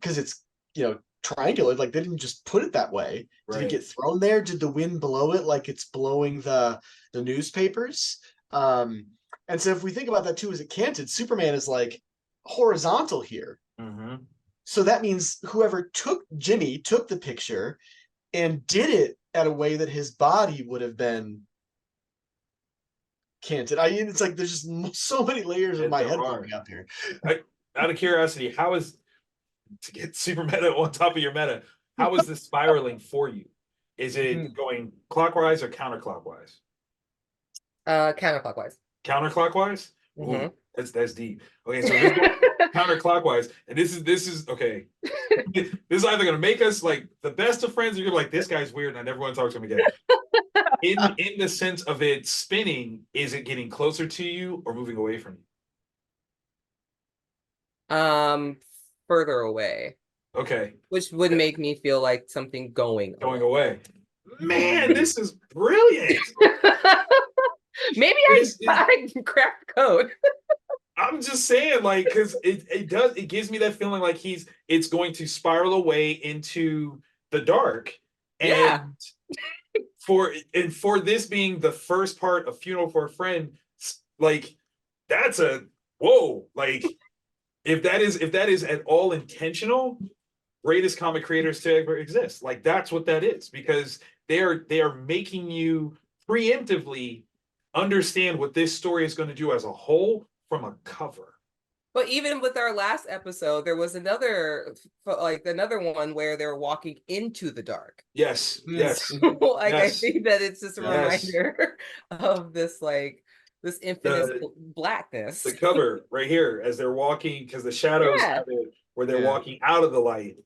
because it's, you know, triangular, like they didn't just put it that way. Did it get thrown there? Did the wind blow it like it's blowing the newspapers? And so if we think about that too as a canted, Superman is like horizontal here. So that means whoever Jimmy took the picture and did it at a way that his body would have been canted. I mean, it's like there's just so many layers of my head blowing up here. Out of curiosity, how is, to get super meta on top of your meta, how is this spiraling for you? Is it going clockwise or counterclockwise? Counterclockwise. Counterclockwise? Ooh, that's deep. Okay, so this is counterclockwise, and this is okay. This is either gonna make us like the best of friends, or you're like, this guy's weird and I never want to talk to him again. In the sense of it spinning, is it getting closer to you or moving away from you? Further away. Okay. Which would make me feel like something going away. Man, this is brilliant. Maybe I cracked the code. I'm just saying, like, because it gives me that feeling like it's going to spiral away into the dark. And for this being the first part of Funeral for a Friend, like, that's a whoa. Like, if that is at all intentional, greatest comic creators to ever exist. Like, that's what that is, because they are making you preemptively understand what this story is going to do as a whole from a cover. But even with our last episode, there was another one where they're walking into the dark. Yes. So, like, I think that it's just a reminder of this, like, this infinite blackness. The cover right here as they're walking, because the shadows have it where they're walking out of the light.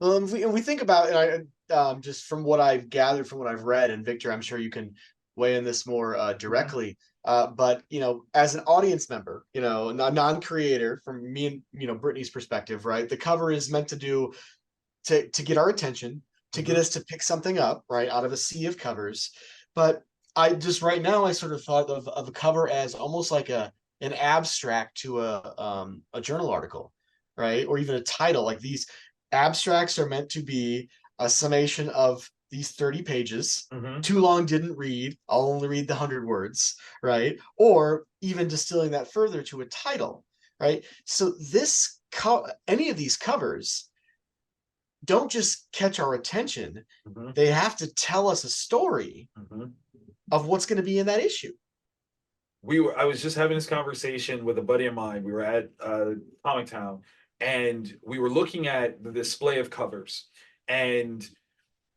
Well, and we think about, and I just from what I've gathered, from what I've read, and Victor, I'm sure you can weigh in this more directly. But, you know, as an audience member, you know, a non-creator, from me and, you know, Brittany's perspective, right? The cover is meant to get our attention, to get us to pick something up, right, out of a sea of covers. But I just right now I sort of thought of a cover as almost like an abstract to a journal article, right, or even a title. Like, these abstracts are meant to be a summation of these 30 pages. Mhm. Too long, didn't read. I'll only read the 100 words, right? Or even distilling that further to a title, right? So any of these covers don't just catch our attention. Mhm. They have to tell us a story Mhm. of what's going to be in that issue. I was just having this conversation with a buddy of mine. We were at Comic Town, and we were looking at the display of covers. And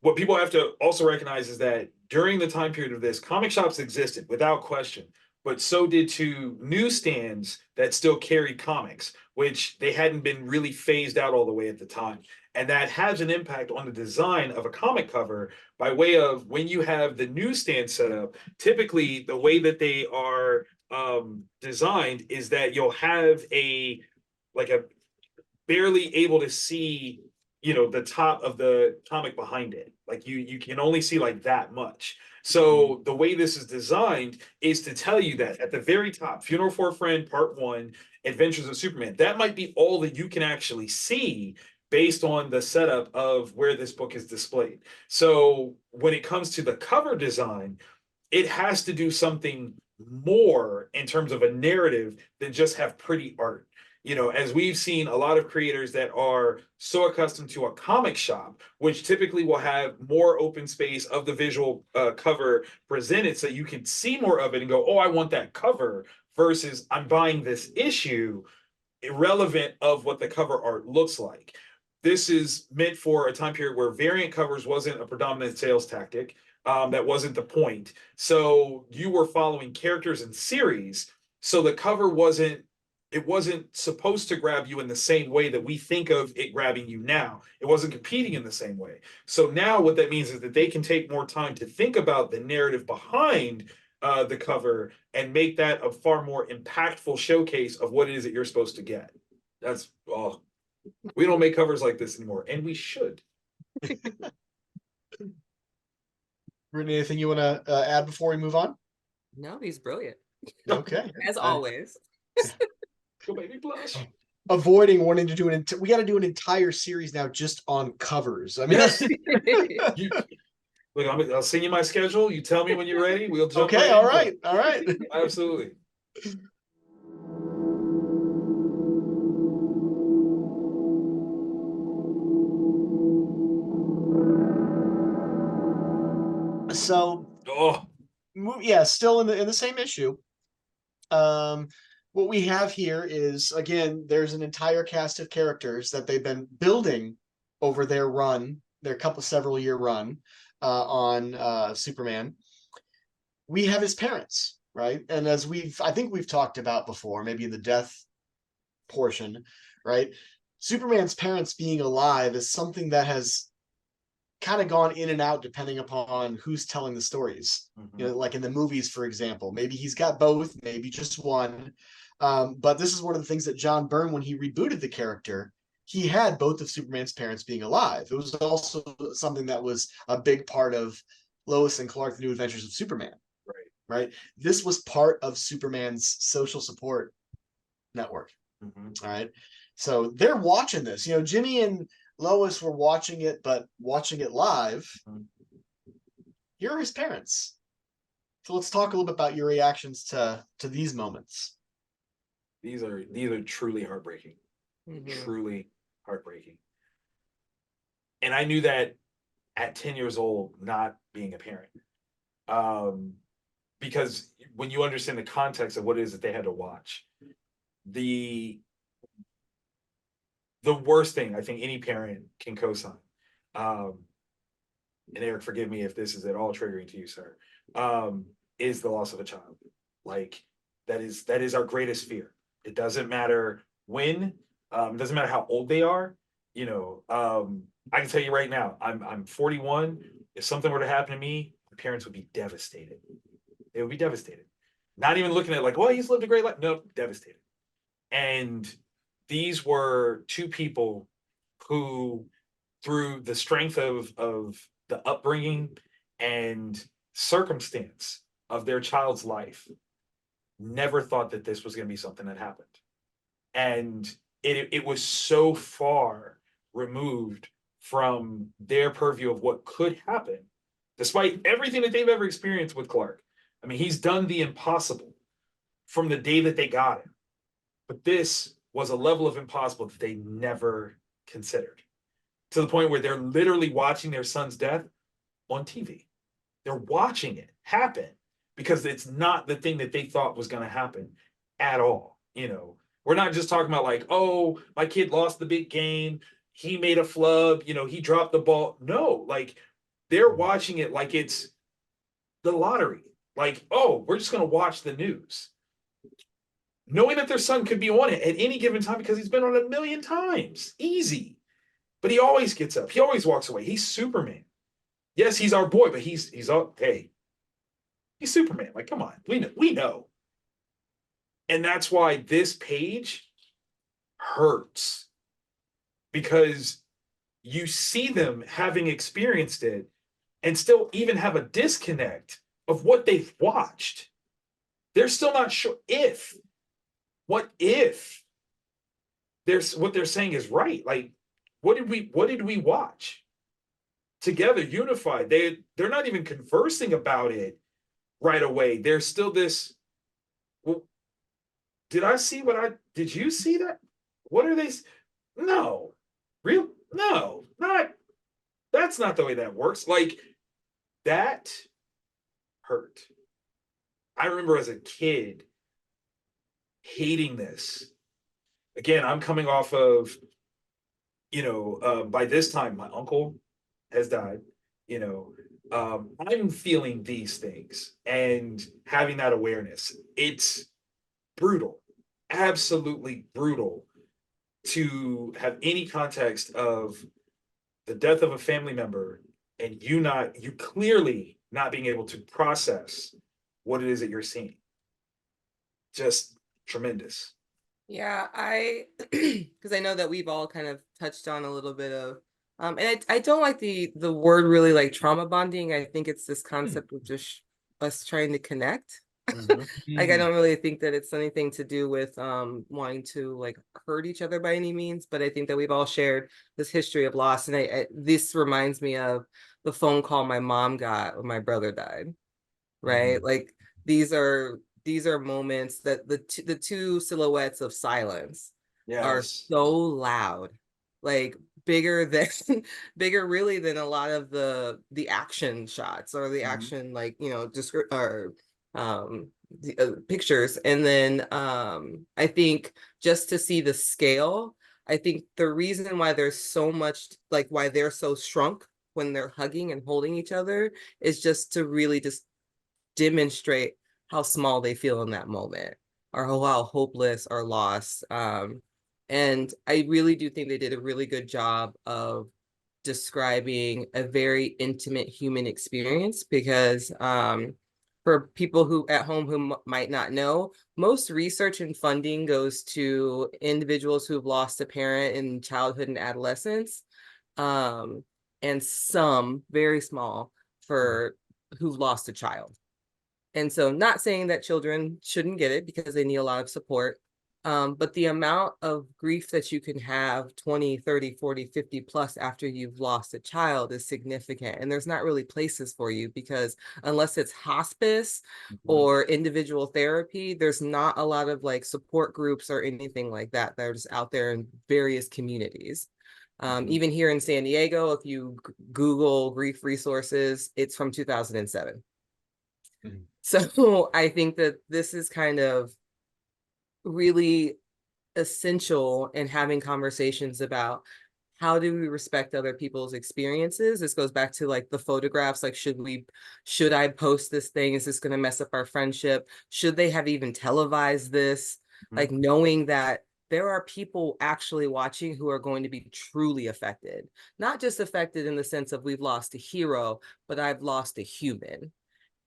what people have to also recognize is that during the time period of this, comic shops existed without question, but so did two newsstands that still carried comics, which they hadn't been really phased out all the way at the time. And that has an impact on the design of a comic cover by way of when you have the newsstand set up, typically the way that they are designed is that you'll have a barely able to see, the top of the comic behind it. Like you can only see like that much. So the way this is designed is to tell you that at the very top, Funeral for a Friend Part 1, Adventures of Superman, that might be all that you can actually see based on the setup of where this book is displayed. So when it comes to the cover design, it has to do something more in terms of a narrative than just have pretty art. As we've seen a lot of creators that are so accustomed to a comic shop, which typically will have more open space of the visual cover presented so you can see more of it and go, oh, I want that cover, versus I'm buying this issue, irrelevant of what the cover art looks like. This is meant for a time period where variant covers wasn't a predominant sales tactic. That wasn't the point. So you were following characters in series. So the cover wasn't supposed to grab you in the same way that we think of it grabbing you now. It wasn't competing in the same way. So now what that means is that they can take more time to think about the narrative behind the cover and make that a far more impactful showcase of what it is that you're supposed to get. We don't make covers like this anymore, and we should. Brittany, anything you want to add before we move on? No, he's brilliant. Okay. As always. Go baby blush. Avoiding wanting to do we got to do an entire series now just on covers. I mean, Yes. Look, I'll send you my schedule. You tell me when you're ready. We'll jump. Okay, all right. Absolutely. So, yeah, still in the same issue. What we have here is, again, there's an entire cast of characters that they've been building over their several year run on Superman. We have his parents, right? And as I think we've talked about before, maybe in the death portion, right? Superman's parents being alive is something that has kind of gone in and out depending upon who's telling the stories. Like in the movies, for example, maybe he's got both, maybe just one. But this is one of the things that John Byrne, when he rebooted the character, he had both of Superman's parents being alive. It was also something that was a big part of Lois and Clark, The New Adventures of Superman. Right. This was part of Superman's social support network. All right. So they're watching this. Jimmy and Lois were watching it, but watching it live. Here are his parents. So let's talk a little bit about your reactions to these moments. These are truly heartbreaking. Truly heartbreaking. And I knew that at 10 years old, not being a parent. Because when you understand the context of what it is that they had to watch, the worst thing I think any parent can co-sign, and Eric, forgive me if this is at all triggering to you, sir, is the loss of a child. Like that is our greatest fear. It doesn't matter when, it doesn't matter how old they are. I can tell you right now, I'm 41. If something were to happen to me, my parents would be devastated. They would be devastated. Not even looking at like, well, he's lived a great life. No, devastated. And these were two people who, through the strength of the upbringing and circumstance of their child's life, never thought that this was going to be something that happened. And it was so far removed from their purview of what could happen, despite everything that they've ever experienced with Clark. I mean, he's done the impossible from the day that they got him. But this was a level of impossible that they never considered, to the point where they're literally watching their son's death on TV. They're watching it happen because it's not the thing that they thought was going to happen at all. You know, we're not just talking about like, oh, my kid lost the big game. He made a flub. You know, he dropped the ball. No, like they're watching it like it's the lottery. Like, oh, we're just going to watch the news, knowing that their son could be on it at any given time because he's been on it a million times. Easy. But he always gets up. He always walks away. He's Superman. Yes, he's our boy, but he's up. Hey, he's Superman. Like, come on, we know. And that's why this page hurts, because you see them having experienced it and still even have a disconnect of what they've watched. They're still not sure what if what they're saying is right. Like, what did we watch together, unified? They're not even conversing about it right away. There's still this, well, did you see that? What are they? No, no, that's not the way that works. Like, that hurt. I remember as a kid hating this. Again, I'm coming off of, by this time, my uncle has died. I'm feeling these things and having that awareness. It's brutal, absolutely brutal, to have any context of the death of a family member and you clearly not being able to process what it is that you're seeing. Just tremendous. Yeah, because I know that we've all kind of touched on a little bit of, and I don't like the word really like trauma bonding. I think it's this concept of just us trying to connect. Like, I don't really think that it's anything to do with wanting to like hurt each other by any means, but I think that we've all shared this history of loss, and this reminds me of the phone call my mom got when my brother died. Right, like these are moments that the two silhouettes of silence are so loud, like bigger really than a lot of the action shots or the action, like, or the pictures. And then I think just to see the scale, I think the reason why there's so much, like why they're so shrunk when they're hugging and holding each other, is just to really just demonstrate how small they feel in that moment, or how hopeless or lost. And I really do think they did a really good job of describing a very intimate human experience, because for people who at home who might not know, most research and funding goes to individuals who've lost a parent in childhood and adolescence, and some very small for who've lost a child. And so, not saying that children shouldn't get it, because they need a lot of support. But the amount of grief that you can have 20, 30, 40, 50 plus after you've lost a child is significant. And there's not really places for you, because unless it's hospice or individual therapy, there's not a lot of like support groups or anything like that that are just out there in various communities. Even here in San Diego, if you Google grief resources, it's from 2007. So I think that this is kind of really essential in having conversations about how do we respect other people's experiences. This goes back to like the photographs, like should I post this thing? Is this going to mess up our friendship? Should they have even televised this? Like, knowing that there are people actually watching who are going to be truly affected, not just affected in the sense of we've lost a hero, but I've lost a human.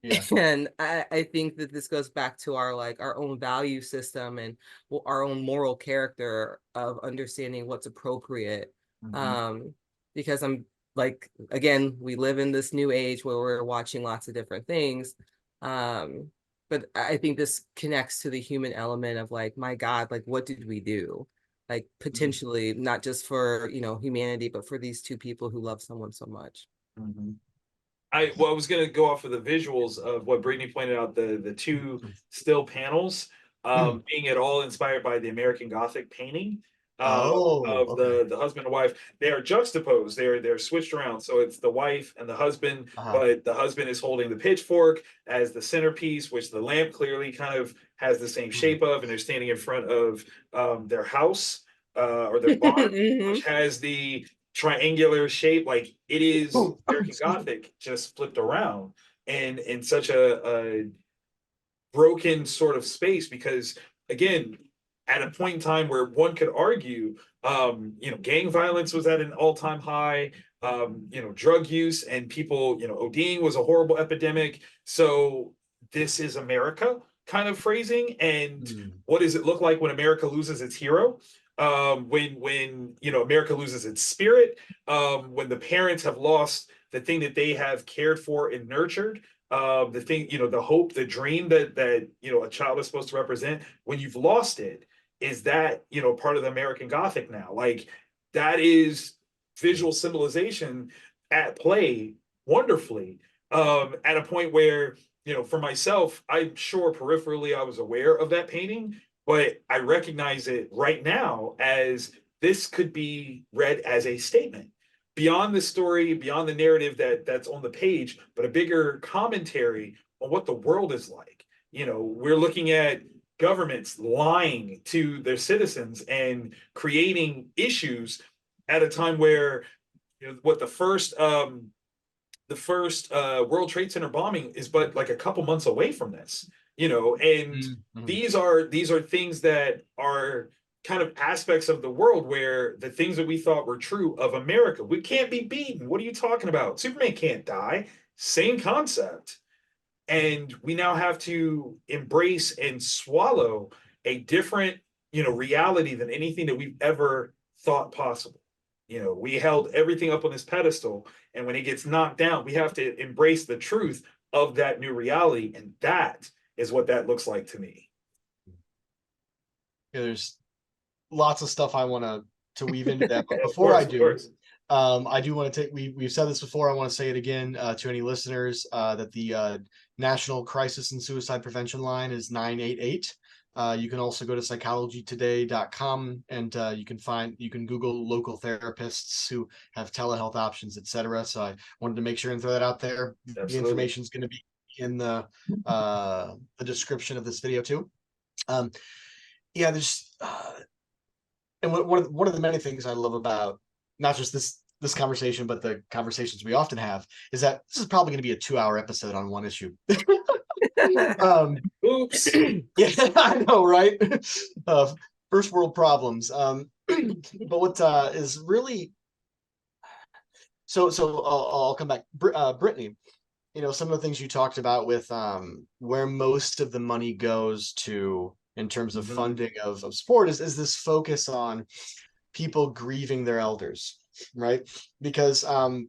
Yeah. And I think that this goes back to our own value system and our own moral character of understanding what's appropriate. Because I'm like, again, we live in this new age where we're watching lots of different things. But I think this connects to the human element of like, my God, like, what did we do? like potentially not just for, you know, humanity, but for these two people who love someone so much. I was gonna go off of the visuals of what Brittany pointed out, the two still panels, being at all inspired by the American Gothic painting Oh, of okay. the husband and wife. They are juxtaposed. They're switched around. So it's the wife and the husband, Uh-huh. but the husband is holding the pitchfork as the centerpiece, which the lamp clearly kind of has the same shape of, and they're standing in front of their house or their barn, which has the triangular shape. Like it is Oh, American excuse me. Gothic just flipped around and in such a broken sort of space, because again, at a point in time where one could argue, you know, gang violence was at an all-time high, you know, drug use and people, you know, ODing was a horrible epidemic. So this is America kind of phrasing. And what does it look like when America loses its hero? When you know, America loses its spirit, when the parents have lost the thing that they have cared for and nurtured, the thing, you know, the hope, the dream that you know a child is supposed to represent. When you've lost it, is that, you know, part of the American Gothic now? Like that is visual symbolization at play wonderfully, at a point where, you know, for myself, I'm sure peripherally I was aware of that painting, but I recognize it right now as this could be read as a statement beyond the story, beyond the narrative that's on the page, but a bigger commentary on what the world is like. You know, we're looking at governments lying to their citizens and creating issues at a time where, you know, what the first World Trade Center bombing is but like a couple months away from this, you know, and these are things that are kind of aspects of the world where the things that we thought were true of America, we can't be beaten. What are you talking about? Superman can't die. Same concept. And we now have to embrace and swallow a different, you know, reality than anything that we've ever thought possible. You know, we held everything up on this pedestal, and when it gets knocked down, we have to embrace the truth of that new reality, and that is what that looks like to me. Yeah, there's lots of stuff I want to weave into that, but Of before course, I of do, course. I do want to take, we've said this before, I want to say it again to any listeners, that the National Crisis and Suicide Prevention line is 988. You can also go to psychologytoday.com and you can Google local therapists who have telehealth options, etc. So I wanted to make sure and throw that out there. Absolutely. The information is going to be in the description of this video too. Yeah, there's and one of the many things I love about not just this conversation, but the conversations we often have, is that this is probably going to be a 2-hour episode on one issue. Oops. Yeah, I know, right? First world problems. But what is really so I'll come back. Brittany, you know, some of the things you talked about with where most of the money goes to in terms of funding of sport is this focus on people grieving their elders, right? Because when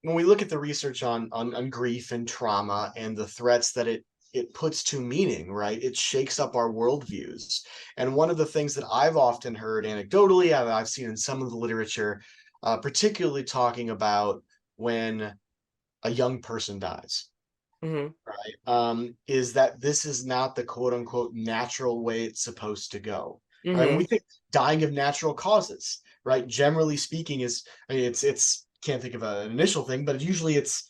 we look at the research on grief and trauma and the threats that it puts to meaning, right? It shakes up our worldviews. And one of the things that I've often heard anecdotally, I've seen in some of the literature, particularly talking about when a young person dies, right? Is that this is not the quote unquote natural way it's supposed to go. Right? When we think dying of natural causes, right? Generally speaking, I mean, it's can't think of an initial thing, but usually it's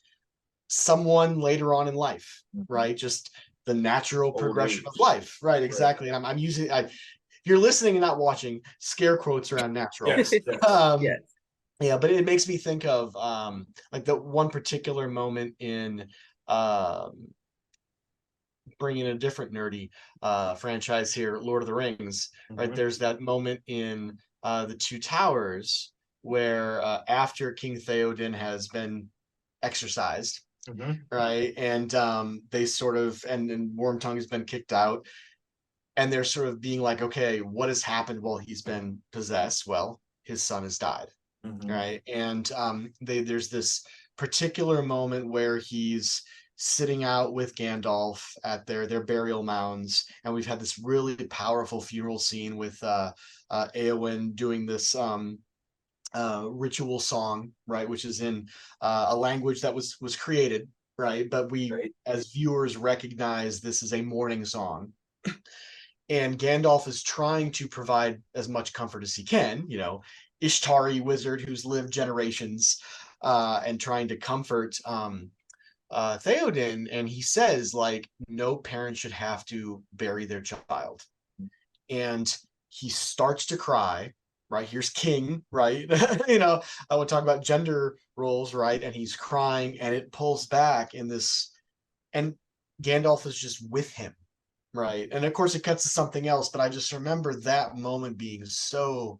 someone later on in life, right? Just the natural progression of life, right? Exactly. And I'm using, if you're listening and not watching, scare quotes around natural. Yes. Yes. Yeah, but it makes me think of like the one particular moment in bringing a different nerdy franchise here, Lord of the Rings, right? There's that moment in the Two Towers where after King Theoden has been exorcised, right? And they sort of, and Wormtongue has been kicked out, and they're sort of being like, okay, what has happened while he's been possessed? Well, his son has died, right? And there's this particular moment where he's sitting out with Gandalf at their burial mounds, and we've had this really powerful funeral scene with Eowyn doing this ritual song, right, which is in a language that was created, right, but we Right. as viewers recognize this is a mourning song. And Gandalf is trying to provide as much comfort as he can, Ishtari wizard who's lived generations, and trying to comfort Theoden, and he says like no parent should have to bury their child, and he starts to cry. Right, here's King, right? I would talk about gender roles, right? And he's crying, and it pulls back in this, and Gandalf is just with him, right? And of course, it cuts to something else, but I just remember that moment being so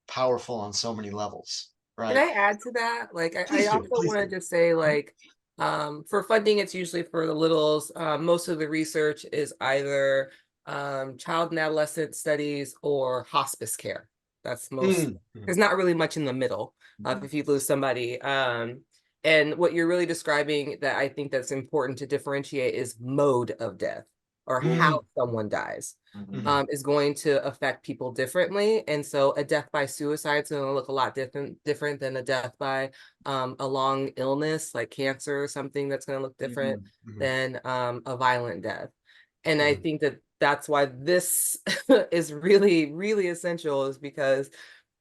powerful on so many levels, Can right? I add to that? Like, I Please do, also please want to do. just say, like, for funding, it's usually for the littles. Most of the research is either child and adolescent studies or hospice care. That's most, Mm-hmm. there's not really much in the middle if you lose somebody. And what you're really describing that I think that's important to differentiate is mode of death or how someone dies. Mhm. Is going to affect people differently. And so a death by suicide is going to look a lot different than a death by a long illness like cancer or something that's going to look different than a violent death. And I think that that's why this is really, really essential, is because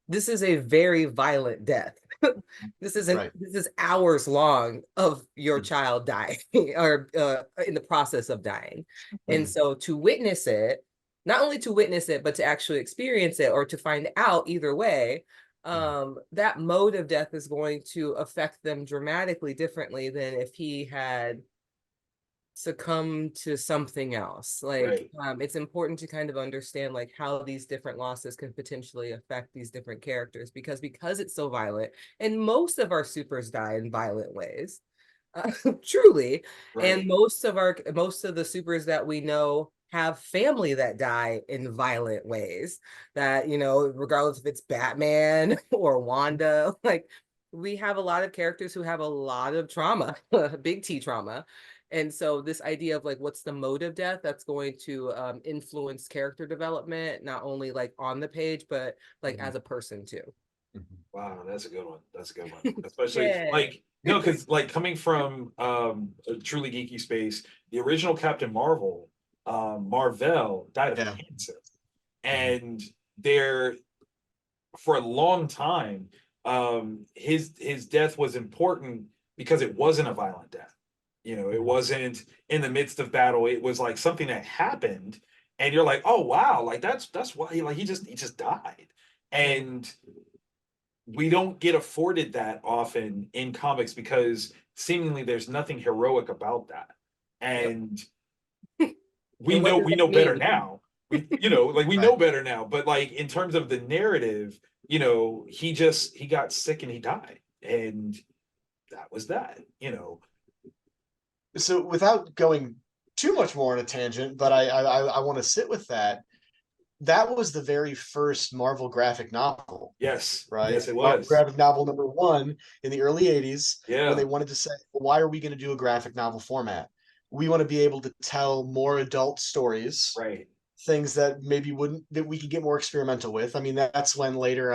this is a very violent death. This isn't, Right. this is hours long of your child dying or in the process of dying. And so to witness it, not only to witness it, but to actually experience it or to find out, either way, that mode of death is going to affect them dramatically differently than if he had succumb to something else. Like, Right. it's important to kind of understand like how these different losses can potentially affect these different characters, because it's so violent, and most of our supers die in violent ways, truly. And Right. most of the supers that we know have family that die in violent ways, that, regardless if it's Batman or Wanda, like, we have a lot of characters who have a lot of trauma, big T trauma. And so this idea of like, what's the mode of death, that's going to influence character development, not only like on the page, but like as a person too. Wow, that's a good one. That's a good one. Especially Yeah. like no, because like coming from a truly geeky space, the original Captain Marvel, Marvel died of Yeah. cancer. And there for a long time, his death was important because it wasn't a violent death. It wasn't in the midst of battle. It was like something that happened, and you're like, oh wow, like that's why he just died. And we don't get afforded that often in comics because seemingly there's nothing heroic about that. Yep. And we And what know does we that know better mean? now. We Right. know better now. But like in terms of the narrative, he got sick and he died. And that was that. So without going too much more on a tangent, but I want to sit with that. That was the very first Marvel graphic novel, Yes. right? Yes, it Marvel was. graphic novel number one in the early 80s, when they Yeah. wanted to say, well, why are we going to do a graphic novel format? We want to be able to tell more adult stories, Right. things that maybe wouldn't, that we could get more experimental with. I mean, that's when later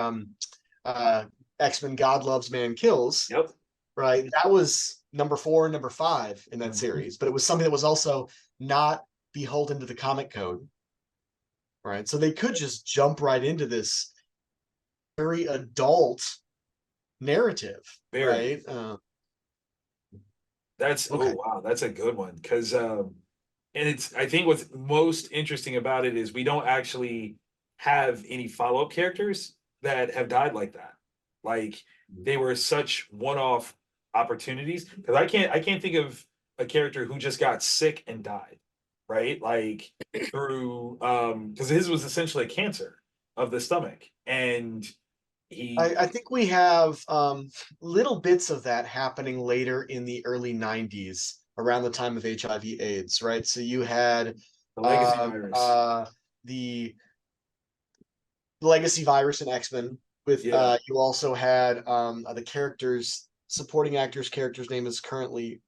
uh X-Men God Loves Man Kills, Yep. right? That was number 4 and number 5 in that series, but it was something that was also not beholden to the comic code, right? So they could just jump right into this very adult narrative, Very. right? That's oh Okay. wow, that's a good one. Cause and it's I think what's most interesting about it is we don't actually have any follow-up characters that have died like that. Like they were such one-off opportunities. Because I can't think of a character who just got sick and died, right? Like through because his was essentially a cancer of the stomach. And he I think we have little bits of that happening later in the early 90s, around the time of HIV/AIDS, right? So you had the legacy uh, virus. uh, the legacy virus in X-Men. With Yeah. you also had the characters, supporting actors character's name is currently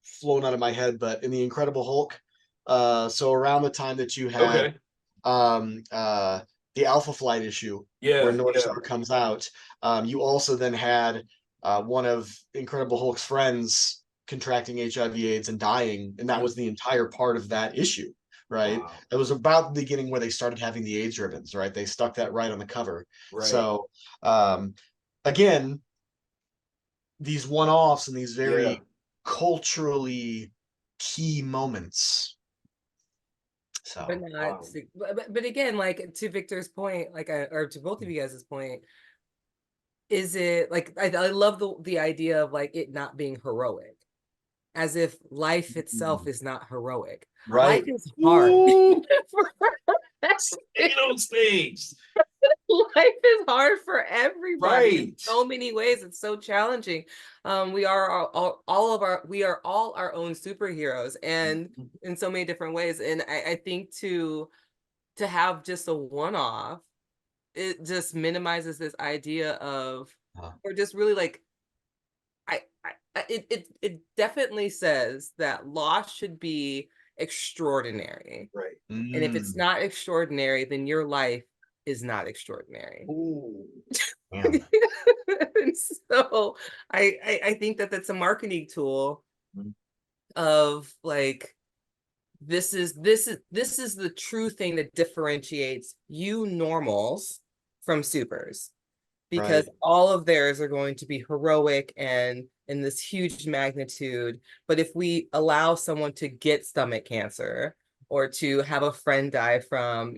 flown out of my head, but in the Incredible Hulk, so around the time that you had Okay. the Alpha Flight issue Yeah. where North Yeah. Star comes out, you also then had one of Incredible Hulk's friends contracting HIV/AIDS and dying, and that was the entire part of that issue, right? Wow. It was about the beginning where they started having the AIDS ribbons, right? They stuck that right on the cover. Right. So again, these one-offs and these very Yeah. culturally key moments. So But not, Wow. but again, like to Victor's point, like or to both of you guys' point, is it like I love the idea of like it not being heroic, as if life itself is not heroic. right. Life is hard. Ooh, say those things. Life is hard for everybody in Right. so many ways. It's so challenging. We are all of our we are all our own superheroes, and in so many different ways. And I think to have just a one-off, it just minimizes this idea of, or just really like, it definitely says that loss should be extraordinary. Right. And if it's not extraordinary, then your life is not extraordinary. Ooh. Yeah. And so I think that that's a marketing tool of like, this is the true thing that differentiates you normals from supers, because Right. all of theirs are going to be heroic and in this huge magnitude. But if we allow someone to get stomach cancer, or to have a friend die from,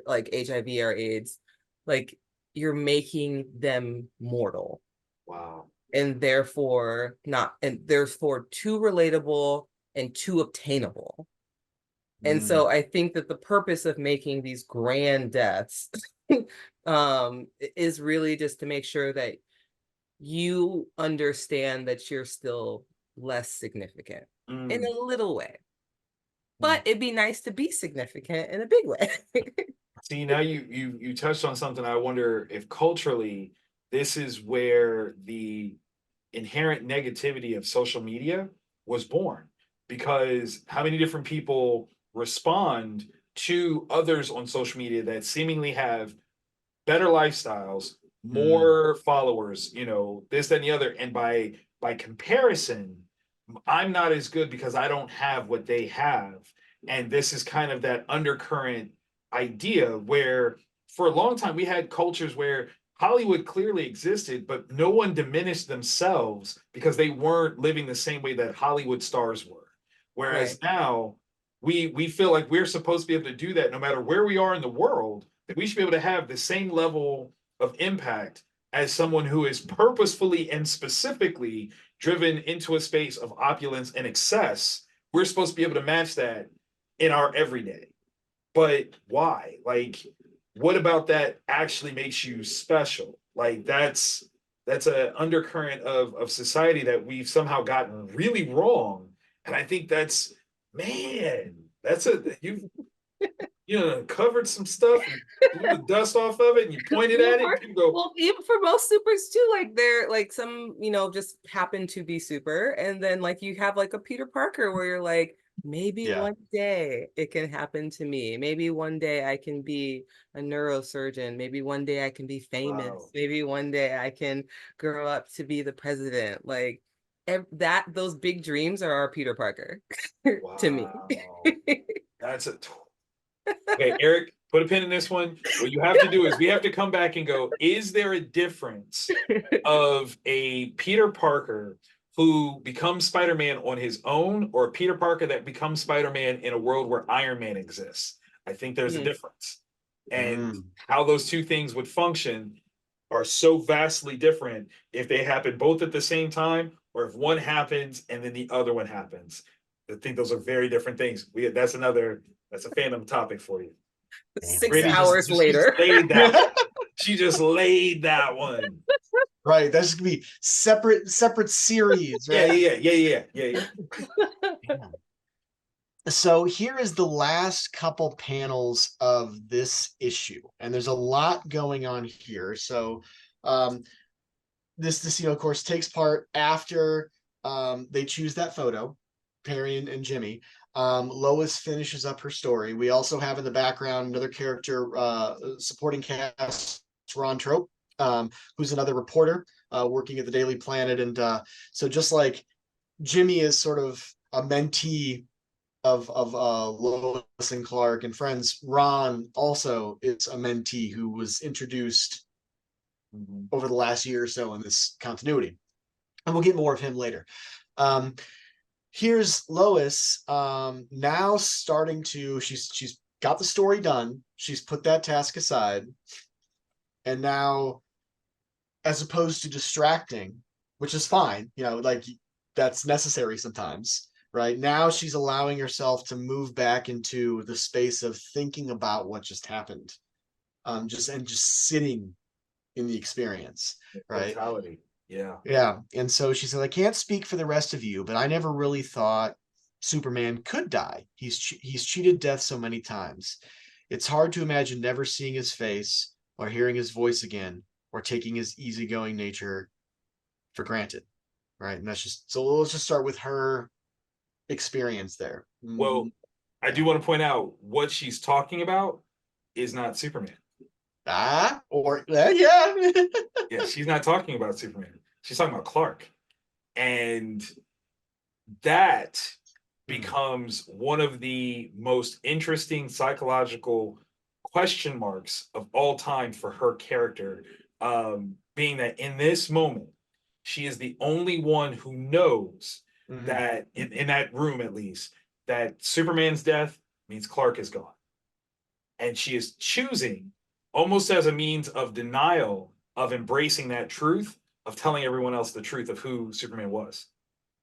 like HIV or AIDS, like you're making them mortal, Wow. and therefore too relatable and too obtainable. And so I think that the purpose of making these grand deaths is really just to make sure that you understand that you're still less significant in a little way. But it'd be nice to be significant in a big way. See, now you touched on something. I wonder if culturally this is where the inherent negativity of social media was born, because how many different people respond to others on social media that seemingly have better lifestyles, more followers, this, that, and the other, and by comparison, I'm not as good because I don't have what they have. And this is kind of that undercurrent idea where for a long time we had cultures where Hollywood clearly existed, but no one diminished themselves because they weren't living the same way that Hollywood stars were. Whereas now we feel like we're supposed to be able to do that no matter where we are in the world, that we should be able to have the same level of impact as someone who is purposefully and specifically driven into a space of opulence and excess. We're supposed to be able to match that in our everyday. But why? Like, what about that actually makes you special? Like, that's an undercurrent of society that we've somehow gotten really wrong. And I think that's, man, covered some stuff and blew the dust off of it, and you pointed at it, and people go, well, even for most supers too, like they're like some, just happen to be super. And then like you have like a Peter Parker where you're like, maybe one day it can happen to me. Maybe one day I can be a neurosurgeon. Maybe one day I can be famous. wow. Maybe one day I can grow up to be the president. Like those big dreams are our Peter Parker to me. That's a okay, Eric, put a pin in this one. What you have to do is we have to come back and go, is there a difference of a Peter Parker who becomes Spider-Man on his own, or a Peter Parker that becomes Spider-Man in a world where Iron Man exists? I think there's a difference. And how those two things would function are so vastly different if they happen both at the same time, or if one happens and then the other one happens. I think those are very different things. That's a fandom topic for you. 6 Brittany hours later. laid that. She just laid that one. Right. That's gonna be separate series, right? Yeah. So here is the last couple panels of this issue, and there's a lot going on here. So this of course takes part after They choose that photo, Perry and Jimmy. Lois finishes up her story. We also have in the background another character, supporting cast, Ron Trope, who's another reporter working at the Daily Planet. And so just like Jimmy is sort of a mentee of Lois and Clark and friends, Ron also is a mentee who was introduced over the last year or so in this continuity. And we'll get more of him later. Here's Lois now starting to, she's got the story done. She's put that task aside. And now, as opposed to distracting, which is fine, you know, like that's necessary sometimes, right? Now she's allowing herself to move back into the space of thinking about what just happened. Just sitting in the experience, right? Totality. Yeah. Yeah. And so she said, I can't speak for the rest of you, but I never really thought Superman could die. He's cheated death so many times. It's hard to imagine never seeing his face or hearing his voice again or taking his easygoing nature for granted. Right. And that's just, so let's just start with her experience there. Well, I do want to point out what she's talking about is not Superman. Yeah. Yeah, she's not talking about Superman. She's talking about Clark. And that becomes one of the most interesting psychological question marks of all time for her character, being that in this moment, she is the only one who knows that in that room, at least, that Superman's death means Clark is gone. And she is choosing, almost as a means of denial, of embracing that truth, of telling everyone else the truth of who Superman was.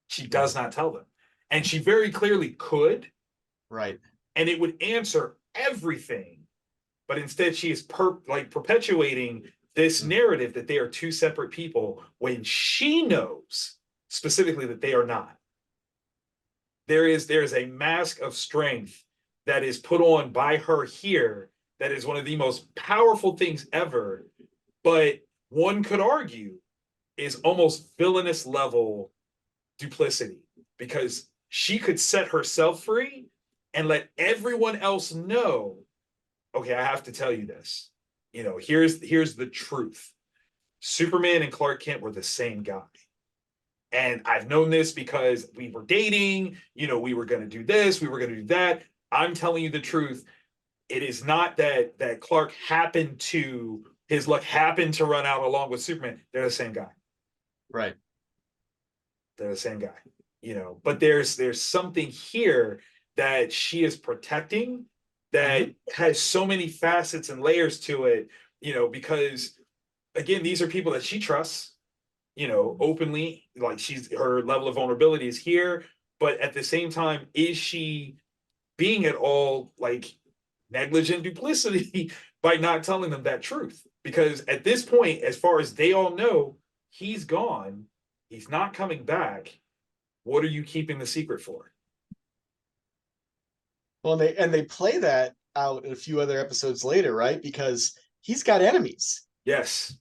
She does not tell them. And she very clearly could. Right. And it would answer everything. But instead, she is perpetuating this narrative that they are two separate people when she knows specifically that they are not. There is a mask of strength that is put on by her here that is one of the most powerful things ever, but one could argue is almost villainous level duplicity, because she could set herself free and let everyone else know, okay, I have to tell you this. You know, here's the truth. Superman and Clark Kent were the same guy. And I've known this because we were dating, you know, we were going to do this, we were going to do that. I'm telling you the truth. It is not that Clark his luck happened to run out along with Superman. They're the same guy. Right. They're the same guy, you know, but there's something here that she is protecting that has so many facets and layers to it, you know, because again, these are people that she trusts, you know, openly, like her level of vulnerability is here, but at the same time, is she being at all like negligent duplicity by not telling them that truth? Because at this point, as far as they all know, he's gone. He's not coming back. What are you keeping the secret for? Well, they play that out in a few other episodes later, right? Because he's got enemies. Yes.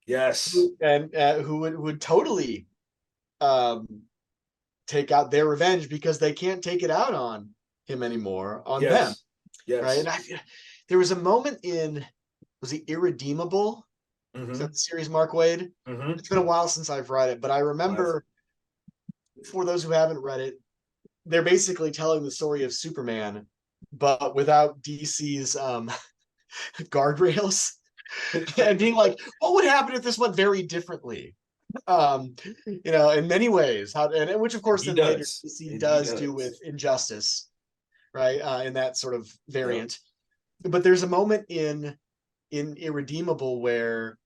And who would totally take out their revenge because they can't take it out on him anymore, on them. Yes. Right. And there was a moment was he Irredeemable? Is that the series, Mark Waid? It's been a while since I've read it, but I remember, for those who haven't read it, they're basically telling the story of Superman, but without DC's guardrails, and being like, what would happen if this went very differently? You know, in many ways, and which of course then later DC does do with Injustice, right? In that sort of variant. Yep. But there's a moment in Irredeemable where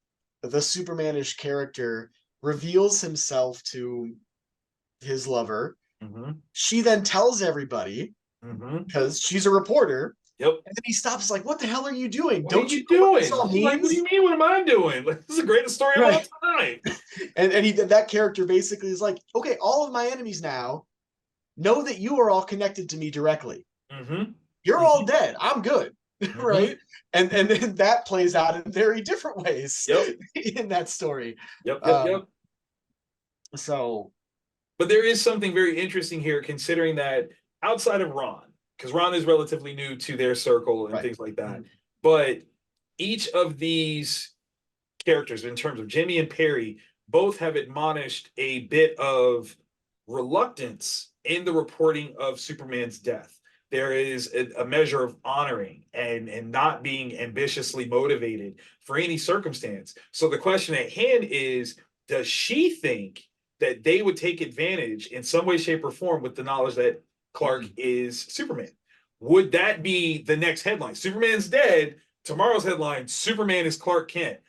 the Supermanish character reveals himself to his lover. She then tells everybody because she's a reporter. Yep. And then he stops, like, what the hell are you doing? What are you doing? What this all means? Like, what do you mean? What am I doing? Like, this is the greatest story of all time. And that character basically is like, okay, all of my enemies now know that you are all connected to me directly. You're all dead. I'm good. Right. And then that plays out in very different ways in that story. Yep. So, But there is something very interesting here, considering that outside of Ron, because Ron is relatively new to their circle and Right. things like that, Mhm. but each of these characters, in terms of Jimmy and Perry, both have admonished a bit of reluctance in the reporting of Superman's death. There is a measure of honoring and not being ambitiously motivated for any circumstance. So the question at hand is, does she think that they would take advantage in some way, shape, or form with the knowledge that Clark is Superman? Would that be the next headline? Superman's dead. Tomorrow's headline, Superman is Clark Kent.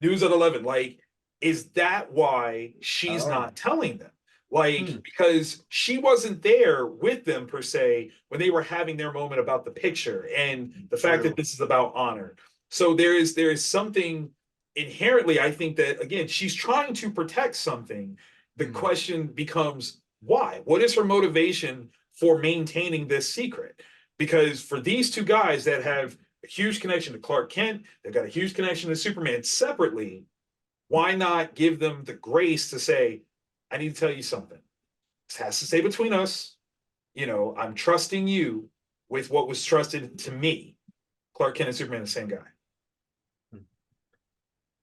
News at 11. Like, is that why she's not telling them? Like, because she wasn't there with them per se when they were having their moment about the picture and the fact that this is about honor. So there is something inherently, I think, that again, she's trying to protect something. The question becomes why? What is her motivation for maintaining this secret? Because for these two guys that have a huge connection to Clark Kent, they've got a huge connection to Superman separately, why not give them the grace to say, I need to tell you something. This has to stay between us. You know, I'm trusting you with what was trusted to me. Clark Kent and Superman, the same guy.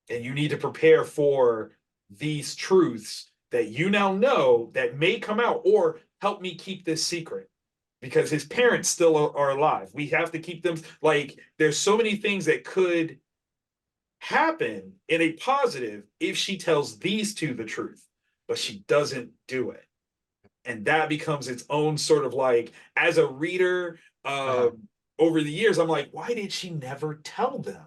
And you need to prepare for these truths that you now know that may come out, or help me keep this secret, because his parents still are alive. We have to keep them. Like, there's so many things that could happen in a positive if she tells these two the truth, but she doesn't do it. And that becomes its own sort of, like, as a reader, over the years, I'm like, why did she never tell them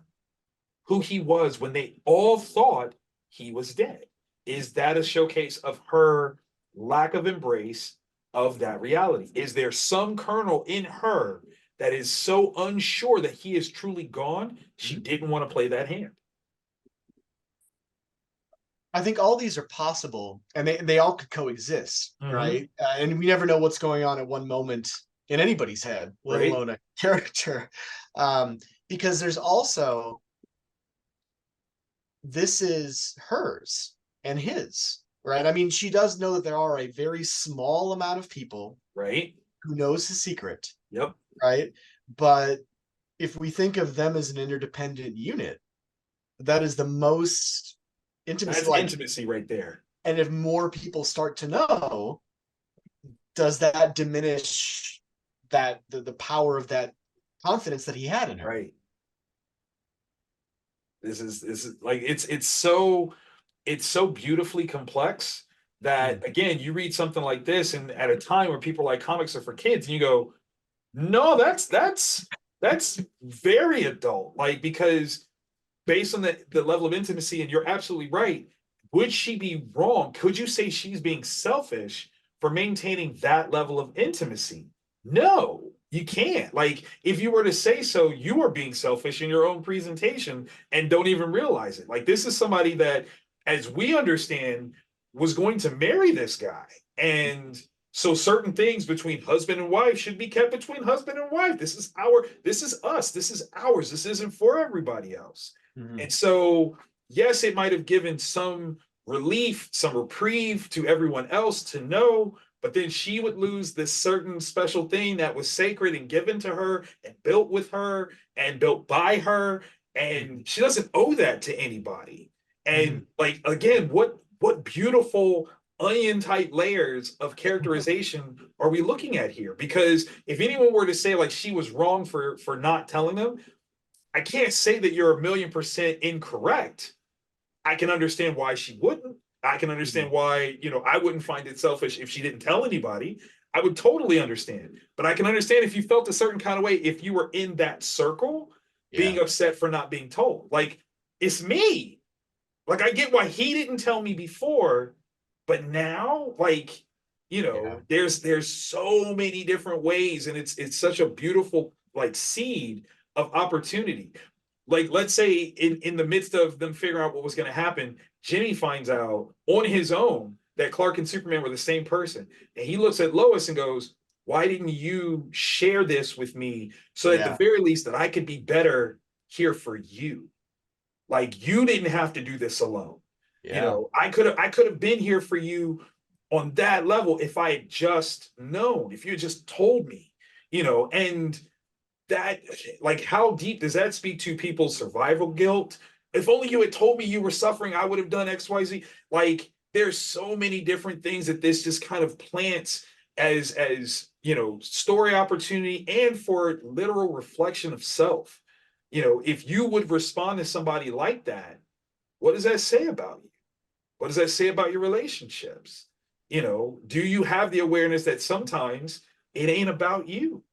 who he was when they all thought he was dead? Is that a showcase of her lack of embrace of that reality? Is there some kernel in her that is so unsure that he is truly gone, she didn't want to play that hand? I think all these are possible, and they all could coexist, right? And we never know what's going on at one moment in anybody's head, let alone a character. Because there's also, this is hers and his, right? I mean, she does know that there are a very small amount of people, right, who knows his secret. Yep. Right. But if we think of them as an interdependent unit, that is the most intimacy. That's intimacy right there. And if more people start to know, does that diminish that the power of that confidence that he had in her? Right. This is like, it's so beautifully complex that, again, you read something like this, and at a time where people are like, comics are for kids, and you go, no, that's very adult. Like, because based on the level of intimacy, and you're absolutely right, would she be wrong? Could you say she's being selfish for maintaining that level of intimacy? No, you can't. Like, if you were to say so, you are being selfish in your own presentation and don't even realize it. Like, this is somebody that, as we understand, was going to marry this guy. And so certain things between husband and wife should be kept between husband and wife. This is us, this is ours, this isn't for everybody else. And so, yes, it might have given some relief, some reprieve to everyone else to know, but then she would lose this certain special thing that was sacred and given to her and built with her and built by her. And she doesn't owe that to anybody. And like, again, what beautiful onion type layers of characterization are we looking at here? Because if anyone were to say, like, she was wrong for not telling them, I can't say that you're 1,000,000% incorrect. I can understand why she wouldn't. I can understand why, I wouldn't find it selfish if she didn't tell anybody. I would totally understand. But I can understand if you felt a certain kind of way, if you were in that circle, being upset for not being told. Like, it's me. Like, I get why he didn't tell me before, but now, like, there's so many different ways, and it's such a beautiful, like, seed of opportunity. Like, let's say in the midst of them figuring out what was going to happen, Jimmy finds out on his own that Clark and Superman were the same person. And he looks at Lois and goes, why didn't you share this with me, so at the very least that I could be better here for you? Like, you didn't have to do this alone. I could have been here for you on that level, if I had just known, if you had just told me, and that, like, how deep does that speak to people's survival guilt? If only you had told me you were suffering, I would have done XYZ. Like, there's so many different things that this just kind of plants as story opportunity and for literal reflection of self. If you would respond to somebody like that, what does that say about you? What does that say about your relationships? Do you have the awareness that sometimes it ain't about you?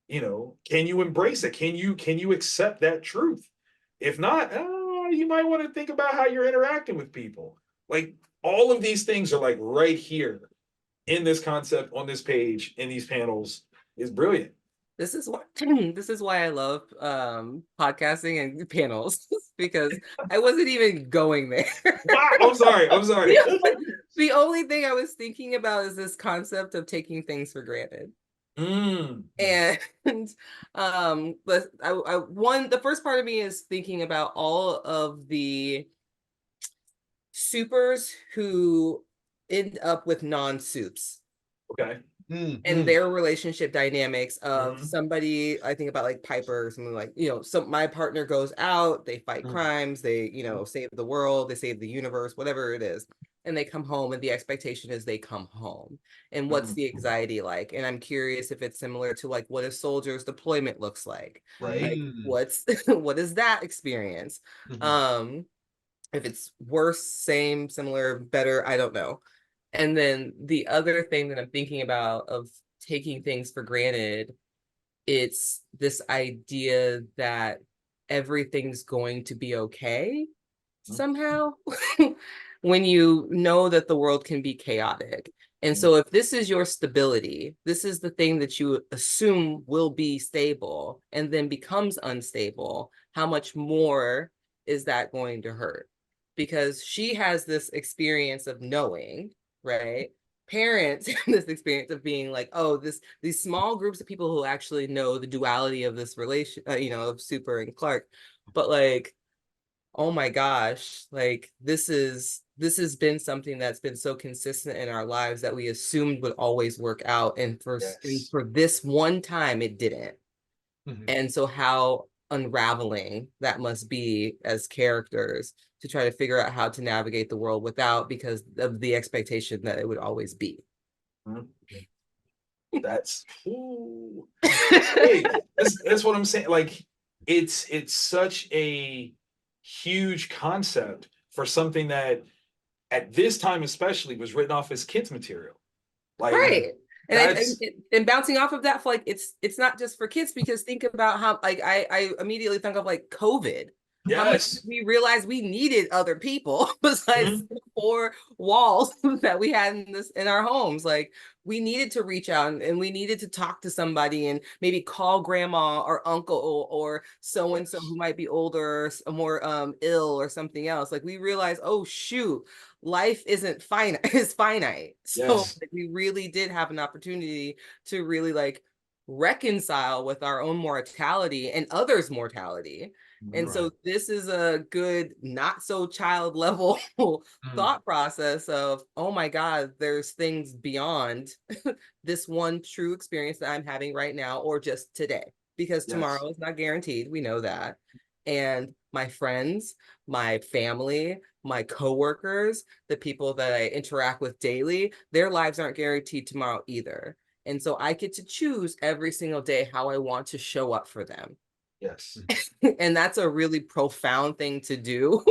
Can you embrace it? Can you accept that truth? If not, you might want to think about how you're interacting with people. Like, all of these things are like right here in this concept, on this page, in these panels, is brilliant. This is why this is why I love podcasting and panels, because I wasn't even going there. Wow, I'm sorry. The only thing I was thinking about is this concept of taking things for granted. And but the first part of me is thinking about all of the supers who end up with non-supes. Okay. And their relationship dynamics of somebody, I think about like Piper or something, like, so my partner goes out, they fight crimes, they, save the world, they save the universe, whatever it is. And they come home, and the expectation is they come home. And what's the anxiety like? And I'm curious if it's similar to like what a soldier's deployment looks like. Right. Like, what is that experience? If it's worse, same, similar, better, I don't know. And then the other thing that I'm thinking about of taking things for granted, it's this idea that everything's going to be okay somehow, when you know that the world can be chaotic. And so if this is your stability, this is the thing that you assume will be stable and then becomes unstable, how much more is that going to hurt? Because she has this experience of knowing, right? Parents have this experience of being like, oh, these small groups of people who actually know the duality of this relation, of Super and Clark. But like, oh my gosh, like this has been something that's been so consistent in our lives that we assumed would always work out. And for this one time, it didn't. And so how unraveling that must be as characters to try to figure out how to navigate the world without, because of the expectation that it would always be. That's that's what I'm saying. Like, it's such a huge concept for something that at this time especially was written off as kids material. Like, right. And bouncing off of that, for like, it's not just for kids, because think about how, like, I immediately think of like COVID. How much did we realized we needed other people besides the 4 walls that we had in our homes. Like, we needed to reach out, and we needed to talk to somebody, and maybe call grandma or uncle or so and so who might be older or more ill or something else. Like, we realized, oh shoot, life isn't finite, it's finite. So like, we really did have an opportunity to really like reconcile with our own mortality and others' mortality. And so this is a good, not so child level thought process of, oh my God, there's things beyond this one true experience that I'm having right now, or just today, because tomorrow is not guaranteed. We know that. And my friends, my family, my coworkers, the people that I interact with daily, their lives aren't guaranteed tomorrow either. And so I get to choose every single day how I want to show up for them. Yes. And that's a really profound thing to do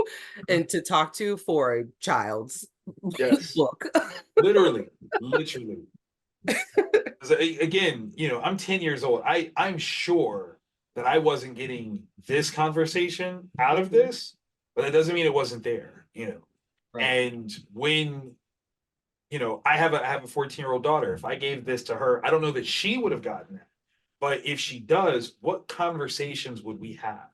and to talk to for a child's book. Literally. Again, I'm 10 years old. I'm sure that I wasn't getting this conversation out of this, but that doesn't mean it wasn't there, And when, I have a 14-year-old daughter. If I gave this to her, I don't know that she would have gotten it. But if she does, what conversations would we have?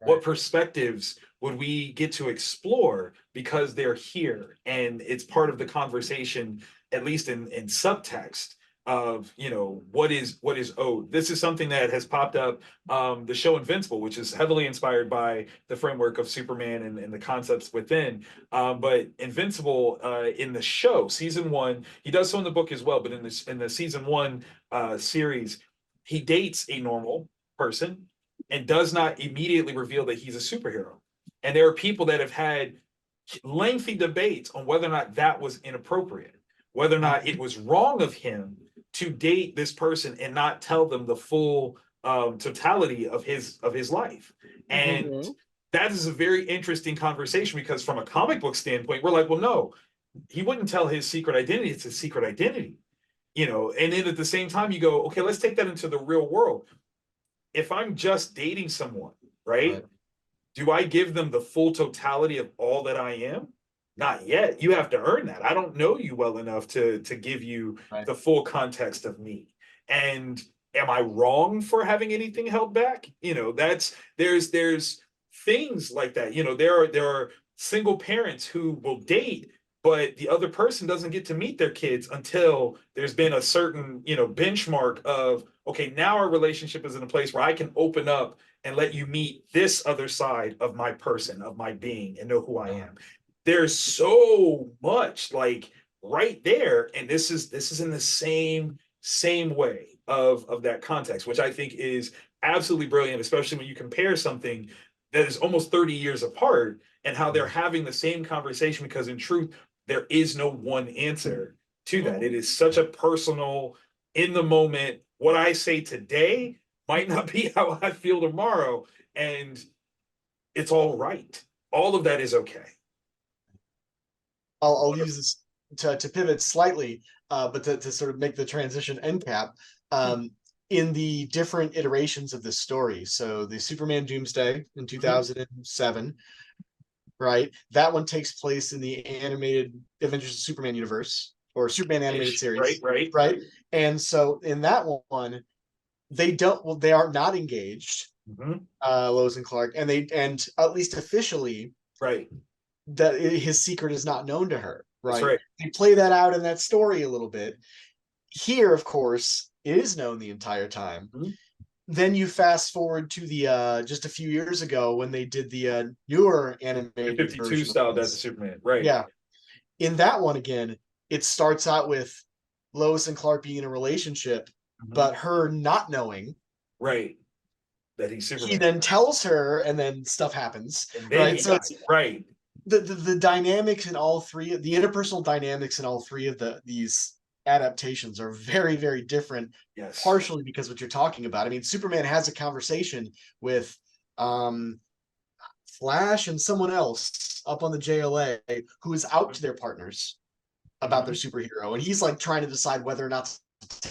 What perspectives would we get to explore because they're here and it's part of the conversation, at least in subtext, of, you know, what is owed. This is something that has popped up. The show Invincible, which is heavily inspired by the framework of Superman and the concepts within. But Invincible, in the show, season 1, he does so in the book as well, but in the season 1 series, he dates a normal person and does not immediately reveal that he's a superhero. And there are people that have had lengthy debates on whether or not that was inappropriate, whether or not it was wrong of him to date this person and not tell them the full totality of his life. And Mhm. that is a very interesting conversation, because from a comic book standpoint, we're like, well, no, he wouldn't tell his secret identity. It's his secret identity, you know. And then at the same time, you go, okay, let's take that into the real world. If I'm just dating someone, right? Do I give them the full totality of all that I am? Not yet. You have to earn that. I don't know you well enough to give you Right. the full context of me. And am I wrong for having anything held back? You know, there's things like that. You know, there are single parents who will date, but the other person doesn't get to meet their kids until there's been a certain, you know, benchmark of, okay, now our relationship is in a place where I can open up and let you meet this other side of my person, of my being, and know who I am. There's so much like right there, and this is in the same way of that context, which I think is absolutely brilliant, especially when you compare something that is almost 30 years apart and how they're having the same conversation, because in truth, there is no one answer to that. It is such a personal, in the moment, what I say today might not be how I feel tomorrow, and it's all right. All of that is okay. I'll use this to pivot slightly, but to sort of make the transition end cap. In the different iterations of this story, so the Superman Doomsday in 2007, right? That one takes place in the animated Adventures of Superman universe, or Superman animated series, right? And so in that one, they are not engaged, Lois and Clark, and at least officially, right, that his secret is not known to her, that's right? right. They play that out in that story a little bit. Here, of course, it is known the entire time. Then you fast forward to the just a few years ago when they did the newer animated 52 version style of Death of this. Superman, right? Yeah. In that one again, it starts out with Lois and Clark being in a relationship, but her not knowing. Right. That he's Superman. He then tells her, and then stuff happens. And then right. He So dies. it's right. The dynamics in all three, the interpersonal dynamics in all three of these adaptations are very, very different. Yes. Partially because what you're talking about. I mean, Superman has a conversation with Flash and someone else up on the JLA who is out to their partners about their superhero, and he's like trying to decide whether or not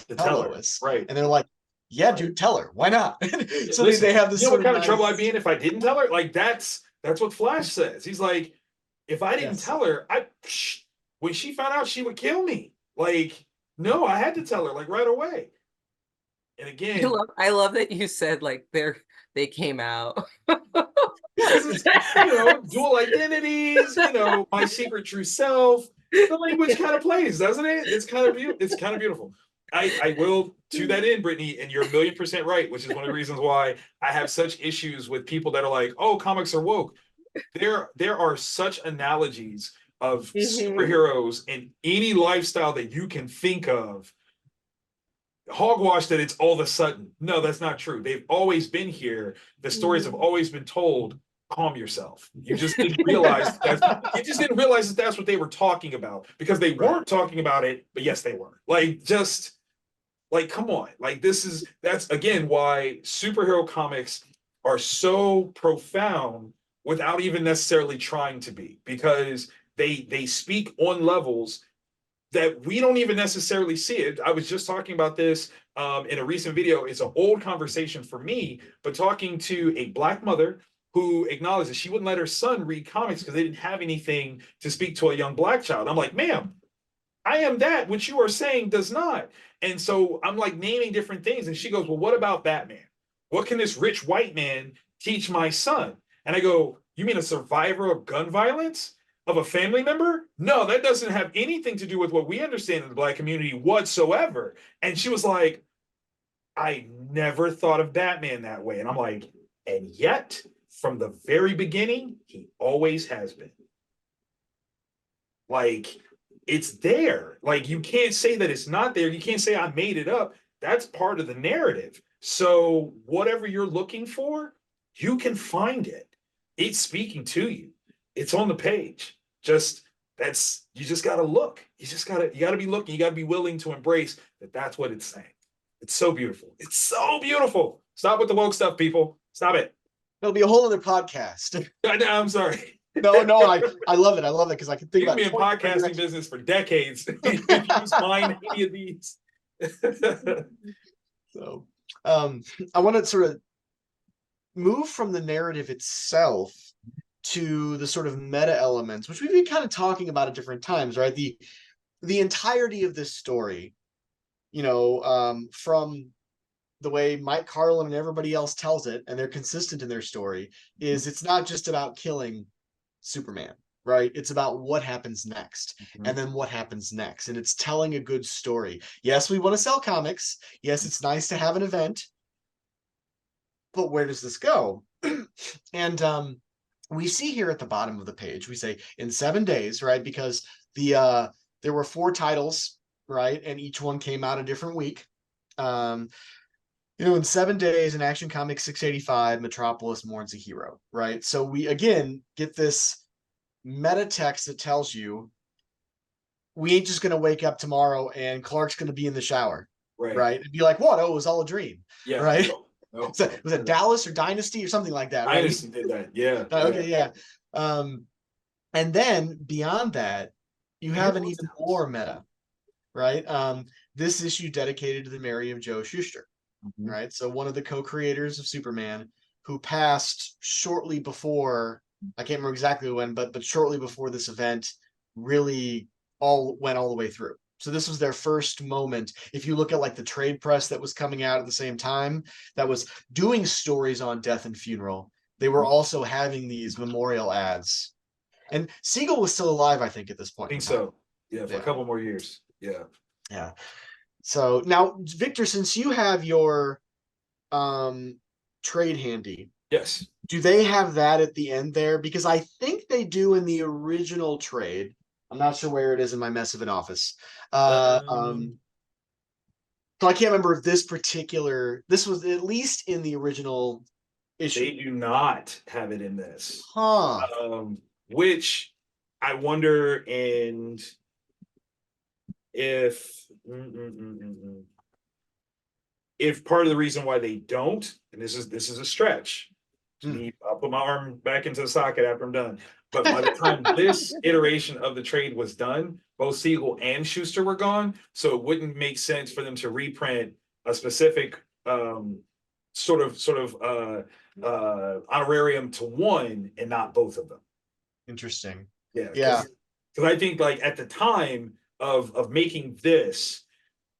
to tell Lois. Right. And they're like, yeah, dude, tell her. Why not? So Listen, they have this. You know what kind of nice... trouble I'd be in if I didn't tell her? Like that's what Flash says. He's like, if I didn't tell her, when she found out, she would kill me. Like, no, I had to tell her like right away. And again, I love that you said like they came out. It's, you know, dual identities, you know, my secret true self. The language kind of plays, doesn't it? It's kind of beautiful. I will, to that end, Brittany, and you're 1,000,000% right, which is one of the reasons why I have such issues with people that are like, oh, comics are woke. There are such analogies of superheroes in any lifestyle that you can think of. Hogwash that it's all of a sudden. No, that's not true. They've always been here. The stories have always been told. Calm yourself. You just didn't realize that that's what they were talking about, because they weren't talking about it, but yes, they were. Like, just like, come on. Like, that's again why superhero comics are so profound without even necessarily trying to be, because they speak on levels that we don't even necessarily see it. I was just talking about this in a recent video. It's an old conversation for me, but talking to a Black mother who acknowledged that she wouldn't let her son read comics because they didn't have anything to speak to a young Black child. I'm like, ma'am, I am that. What you are saying does not. And so I'm like naming different things. And she goes, well, what about Batman? What can this rich white man teach my son? And I go, you mean a survivor of gun violence? of a family member? No, that doesn't have anything to do with what we understand in the Black community whatsoever. And she was like, I never thought of Batman that way. And I'm like, and yet, from the very beginning, he always has been. Like, it's there. Like, you can't say that it's not there. You can't say I made it up. That's part of the narrative. So, whatever you're looking for, you can find it. It's speaking to you. It's on the page. You just gotta look. You gotta be looking. You gotta be willing to embrace that that's what it's saying. It's so beautiful. It's so beautiful. Stop with the woke stuff, people. Stop it. It'll be a whole other podcast. I'm sorry. No, I love it. I love it because I can think You about can be in podcasting business for decades. You just find any of these. So I want to sort of move from the narrative itself to the sort of meta elements, which we've been kind of talking about at different times, right? The entirety of this story, from the way Mike Carlin and everybody else tells it, and they're consistent in their story, is it's not just about killing Superman, right? It's about what happens next, and then what happens next, and it's telling a good story. Yes, we want to sell comics. Yes, it's nice to have an event, but where does this go? And we see here at the bottom of the page, we say in 7 days, right? Because there were 4 titles, right? And each one came out a different week. In 7 days in Action Comics 685, Metropolis mourns a hero, right? So we again get this meta text that tells you we ain't just gonna wake up tomorrow and Clark's gonna be in the shower, right? And be like, what? Oh, it was all a dream, right? No. Was it Dallas or Dynasty or something like that? Right? Dynasty did that, yeah. Okay, yeah. And then beyond that, you have an even more meta, right? This issue dedicated to the memory of Joe Shuster, right? So one of the co-creators of Superman, who passed shortly before, I can't remember exactly when, but shortly before this event really went all the way through. So this was their first moment. If you look at like the trade press that was coming out at the same time, that was doing stories on death and funeral, they were also having these memorial ads. And Siegel was still alive, I think, at this point. I think so. Yeah, for a couple more years. Yeah. Yeah. So now, Victor, since you have your trade handy, yes, do they have that at the end there? Because I think they do in the original trade. I'm not sure where it is in my mess of an office. So I can't remember if this was at least in the original issue. They do not have it in this. Huh. Which I wonder if part of the reason why they don't, and this is a stretch. I'll put my arm back into the socket after I'm done. But by the time this iteration of the trade was done, both Siegel and Schuster were gone, so it wouldn't make sense for them to reprint a specific sort of honorarium to one and not both of them. Interesting. Yeah. Because I think like at the time of making this,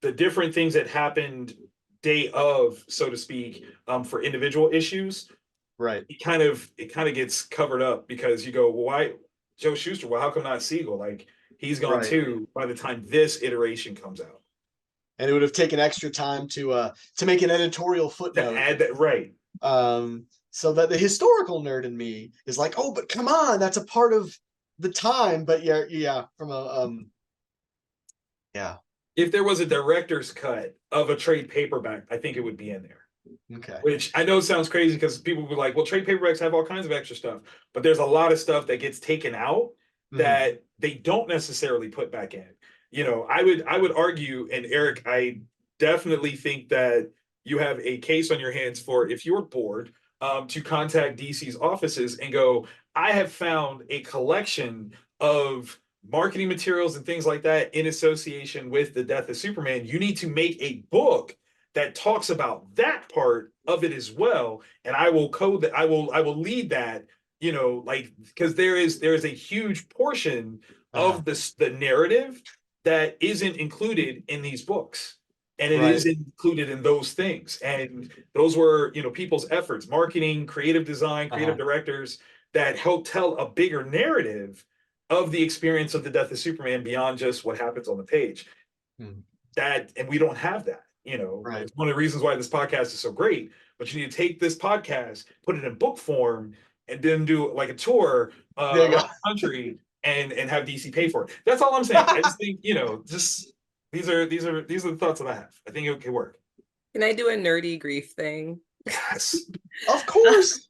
the different things that happened day of, so to speak, for individual issues, right? It kind of gets covered up because you go, well, why Joe Shuster? Well, how come not Siegel? Like he's gone too by the time this iteration comes out. And it would have taken extra time to make an editorial footnote to add that, right? So that the historical nerd in me is like, oh, but come on, that's a part of the time. But yeah, from a yeah. If there was a director's cut of a trade paperback, I think it would be in there. Okay. Which I know sounds crazy because people will be like, well, trade paperbacks have all kinds of extra stuff, but there's a lot of stuff that gets taken out that they don't necessarily put back in. I would argue, and Eric, I definitely think that you have a case on your hands for, if you're bored, to contact DC's offices and go, I have found a collection of marketing materials and things like that in association with the death of Superman. You need to make a book that talks about that part of it as well. And I will code that. I will lead that, because there is a huge portion of the narrative that isn't included in these books. And it is included in those things. And those were, people's efforts, marketing, creative design, creative directors that help tell a bigger narrative of the experience of the death of Superman beyond just what happens on the page. That, and we don't have that, you know. Right. It's one of the reasons why this podcast is so great, but you need to take this podcast, put it in book form, and then do like a tour There you around go. the country and have DC pay for it. That's all I'm saying. I just think, you know, just these are the thoughts that I have. I think it could work. Can I do a nerdy grief thing? Yes. Of course.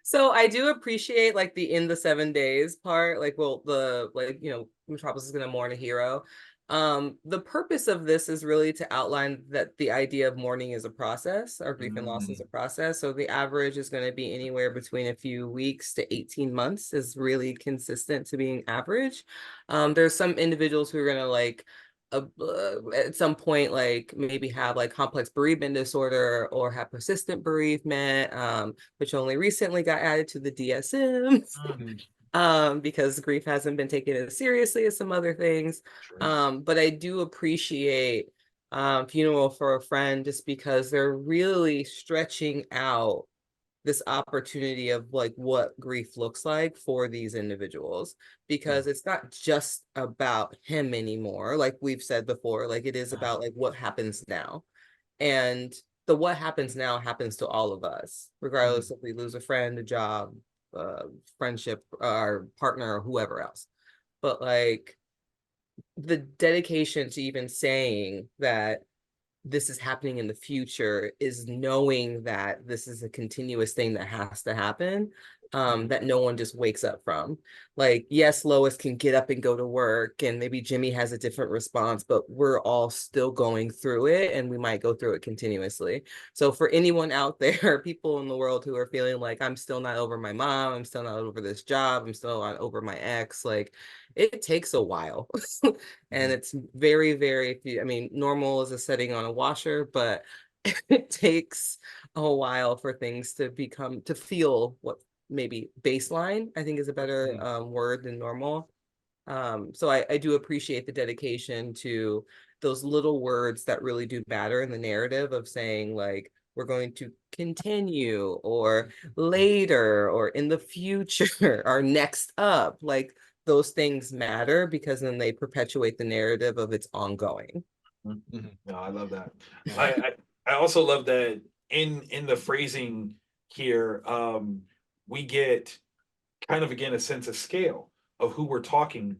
So I do appreciate like the in the 7 days part, like, well, the like, you know, Metropolis is gonna mourn a hero. The purpose of this is really to outline that the idea of mourning is a process, or grief and loss is a process. So the average is going to be anywhere between a few weeks to 18 months is really consistent to being average. There's some individuals who are going to like at some point like maybe have like complex bereavement disorder or have persistent bereavement, which only recently got added to the DSM. Because grief hasn't been taken as seriously as some other things. But I do appreciate Funeral for a Friend just because they're really stretching out this opportunity of like what grief looks like for these individuals, because it's not just about him anymore, like we've said before, like it is about like what happens now. And the what happens now happens to all of us, regardless if we lose a friend, a job, friendship, our partner, or whoever else. But like the dedication to even saying that this is happening in the future is knowing that this is a continuous thing that has to happen, that no one just wakes up from. Like, yes, Lois can get up and go to work, and maybe Jimmy has a different response, but we're all still going through it, and we might go through it continuously. So for anyone out there, people in the world who are feeling like, I'm still not over my mom, I'm still not over this job, I'm still not over my ex, like, it takes a while. And it's very, very few. I mean, normal is a setting on a washer, but it takes a while for things to feel what maybe baseline, I think, is a better word than normal. So I do appreciate the dedication to those little words that really do matter in the narrative of saying like, we're going to continue, or later, or in the future, or next up. Like those things matter because then they perpetuate the narrative of it's ongoing. No, I love that. I also love that in the phrasing here, we get kind of again a sense of scale of who we're talking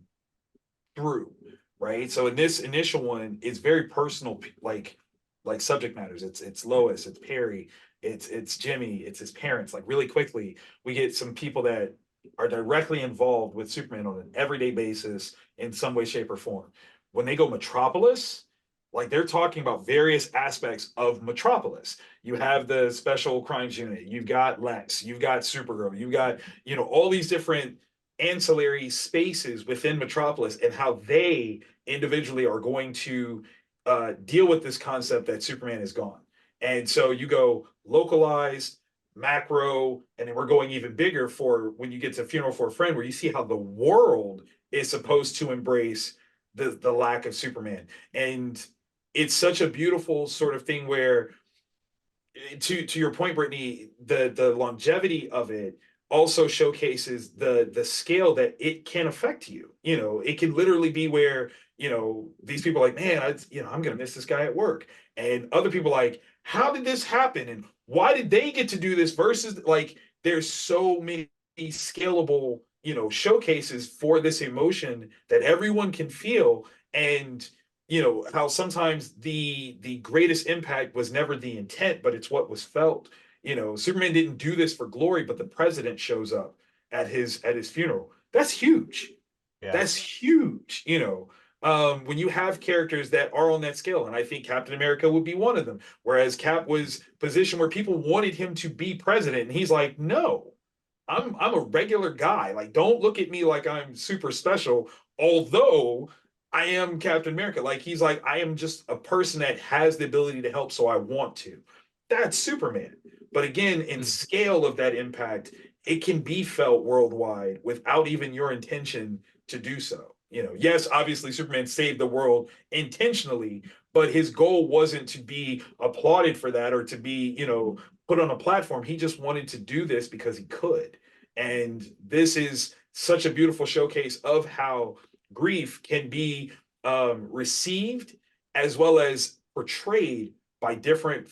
through, right? So in this initial one, it's very personal, like subject matters. It's Lois, it's Perry, it's Jimmy, it's his parents. Like really quickly, we get some people that are directly involved with Superman on an everyday basis in some way, shape, or form. When they go Metropolis, like they're talking about various aspects of Metropolis. You have the special crimes unit, you've got Lex, you've got Supergirl, you've got, you know, all these different ancillary spaces within Metropolis and how they individually are going to deal with this concept that Superman is gone. And so you go localized, macro, and then we're going even bigger for when you get to Funeral for a Friend, where you see how the world is supposed to embrace the lack of Superman. And it's such a beautiful sort of thing where, to your point, Brittany, the longevity of it also showcases the scale that it can affect you. You know, it can literally be where, you know, these people are like, man, I'm gonna miss this guy at work, and other people like, how did this happen, and why did they get to do this? Versus like, there's so many scalable, you know, showcases for this emotion that everyone can feel. And you know how sometimes the greatest impact was never the intent, but it's what was felt. You know, Superman didn't do this for glory, but the president shows up at his funeral. That's huge. Yeah. That's huge. You know, when you have characters that are on that scale, and I think Captain America would be one of them. Whereas Cap was positioned where people wanted him to be president, and he's like, no, I'm a regular guy. Like, don't look at me like I'm super special. Although I am Captain America. Like, he's like, I am just a person that has the ability to help, so I want to. That's Superman. But again, in scale of that impact, it can be felt worldwide without even your intention to do so. You know, yes, obviously Superman saved the world intentionally, but his goal wasn't to be applauded for that or to be, you know, put on a platform. He just wanted to do this because he could. And this is such a beautiful showcase of how grief can be received as well as portrayed by different,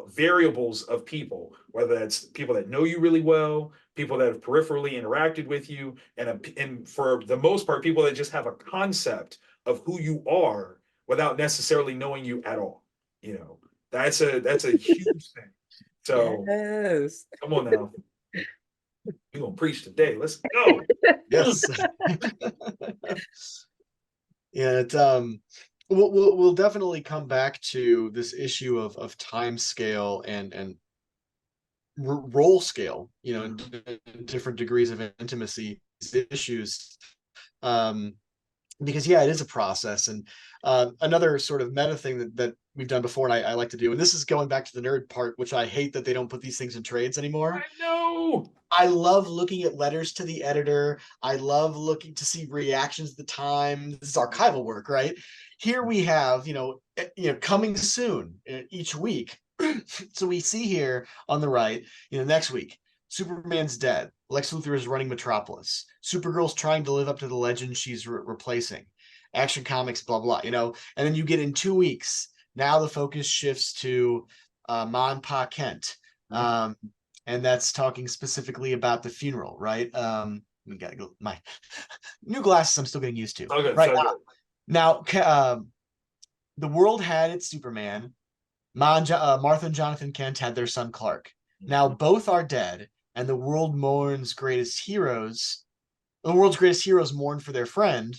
variables of people, whether that's people that know you really well, people that have peripherally interacted with you, and for the most part, people that just have a concept of who you are without necessarily knowing you at all. That's a huge thing. So Yes. come on now, we're gonna preach today. Let's go. Yes. Yeah, it's we'll definitely come back to this issue of time scale and role scale, and different degrees of intimacy issues. Because it is a process. And another sort of meta thing that we've done before, and I like to do, and this is going back to the nerd part, which I hate that they don't put these things in trades anymore. I know. I love looking at letters to the editor. I love looking to see reactions at the time. This is archival work, right? Here we have, coming soon each week. So we see here on the right, next week, Superman's dead. Lex Luthor is running Metropolis. Supergirl's trying to live up to the legend she's replacing. Action Comics, blah, blah, and then you get in 2 weeks. Now the focus shifts to Ma and Pa Kent. And that's talking specifically about the funeral, right? We gotta go. My new glasses, I'm still getting used to. Okay, right now, the world had its Superman. Martha and Jonathan Kent had their son Clark. Now both are dead, and the world's greatest heroes mourn for their friend,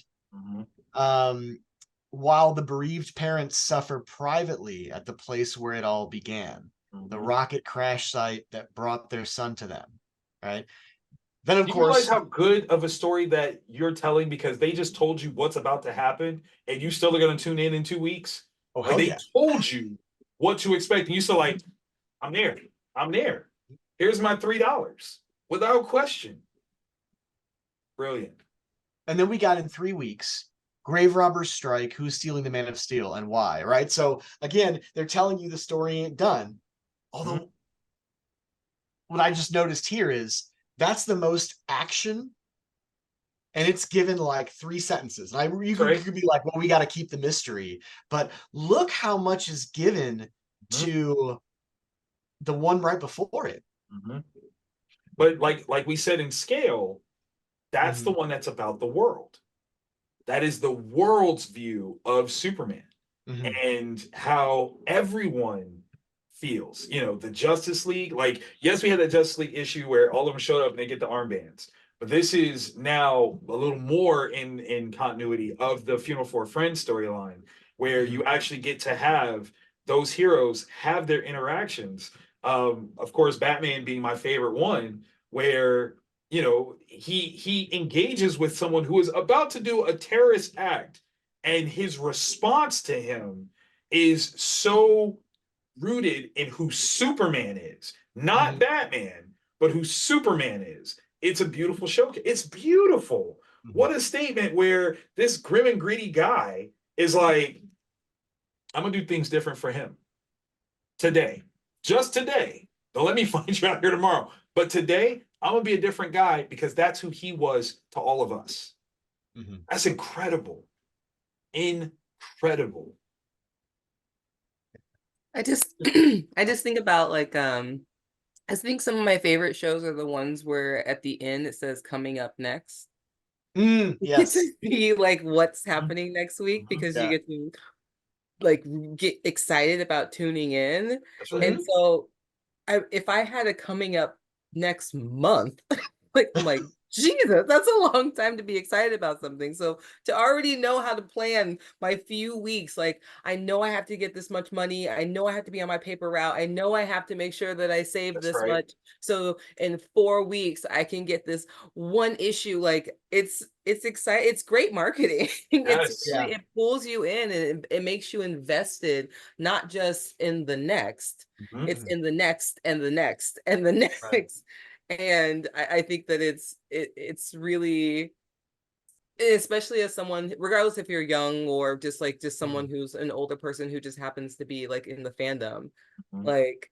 while the bereaved parents suffer privately at the place where it all began. The rocket crash site that brought their son to them, right? Then, of Do you course, realize how good of a story that you're telling because they just told you what's about to happen, and you still are going to tune in 2 weeks? Oh, hell they told you what to expect, and you still like, I'm there. Here's my $3 without question. Brilliant. And then we got in 3 weeks. Grave robbers strike. Who's stealing the Man of Steel and why? Right. So again, they're telling you the story ain't done. Although, what I just noticed here is that's the most action, and it's given like 3 sentences. And you could be like, well, we got to keep the mystery, but look how much is given to the one right before it. But like we said in scale, that's the one that's about the world. That is the world's view of Superman and how everyone feels. The Justice League, like, yes, we had that Justice League issue where all of them showed up and they get the armbands. But this is now a little more in continuity of the Funeral for a Friend storyline, where you actually get to have those heroes have their interactions. Of course, Batman being my favorite one, where he engages with someone who is about to do a terrorist act, and his response to him is so rooted in who Superman is, not Batman, but who Superman is. It's a beautiful showcase. It's beautiful. What a statement where this grim and greedy guy is like, I'm gonna do things different for him today, just today. Don't let me find you out here tomorrow, but today I'm gonna be a different guy because that's who he was to all of us. That's incredible. Incredible. I just think about like I think some of my favorite shows are the ones where at the end it says coming up next. Yes. To see like what's happening next week, because you get to like get excited about tuning in. And so if I had a coming up next month, like I'm like, Jesus, that's a long time to be excited about something. So to already know how to plan my few weeks, like I know I have to get this much money. I know I have to be on my paper route. I know I have to make sure that I save this much. So in 4 weeks, I can get this one issue. Like it's exciting. It's great marketing. It pulls you in, and it makes you invested, not just in the next. It's in the next and the next and the next. Right. And I think that it's really, especially as someone, regardless if you're young or just someone who's an older person who just happens to be like in the fandom, like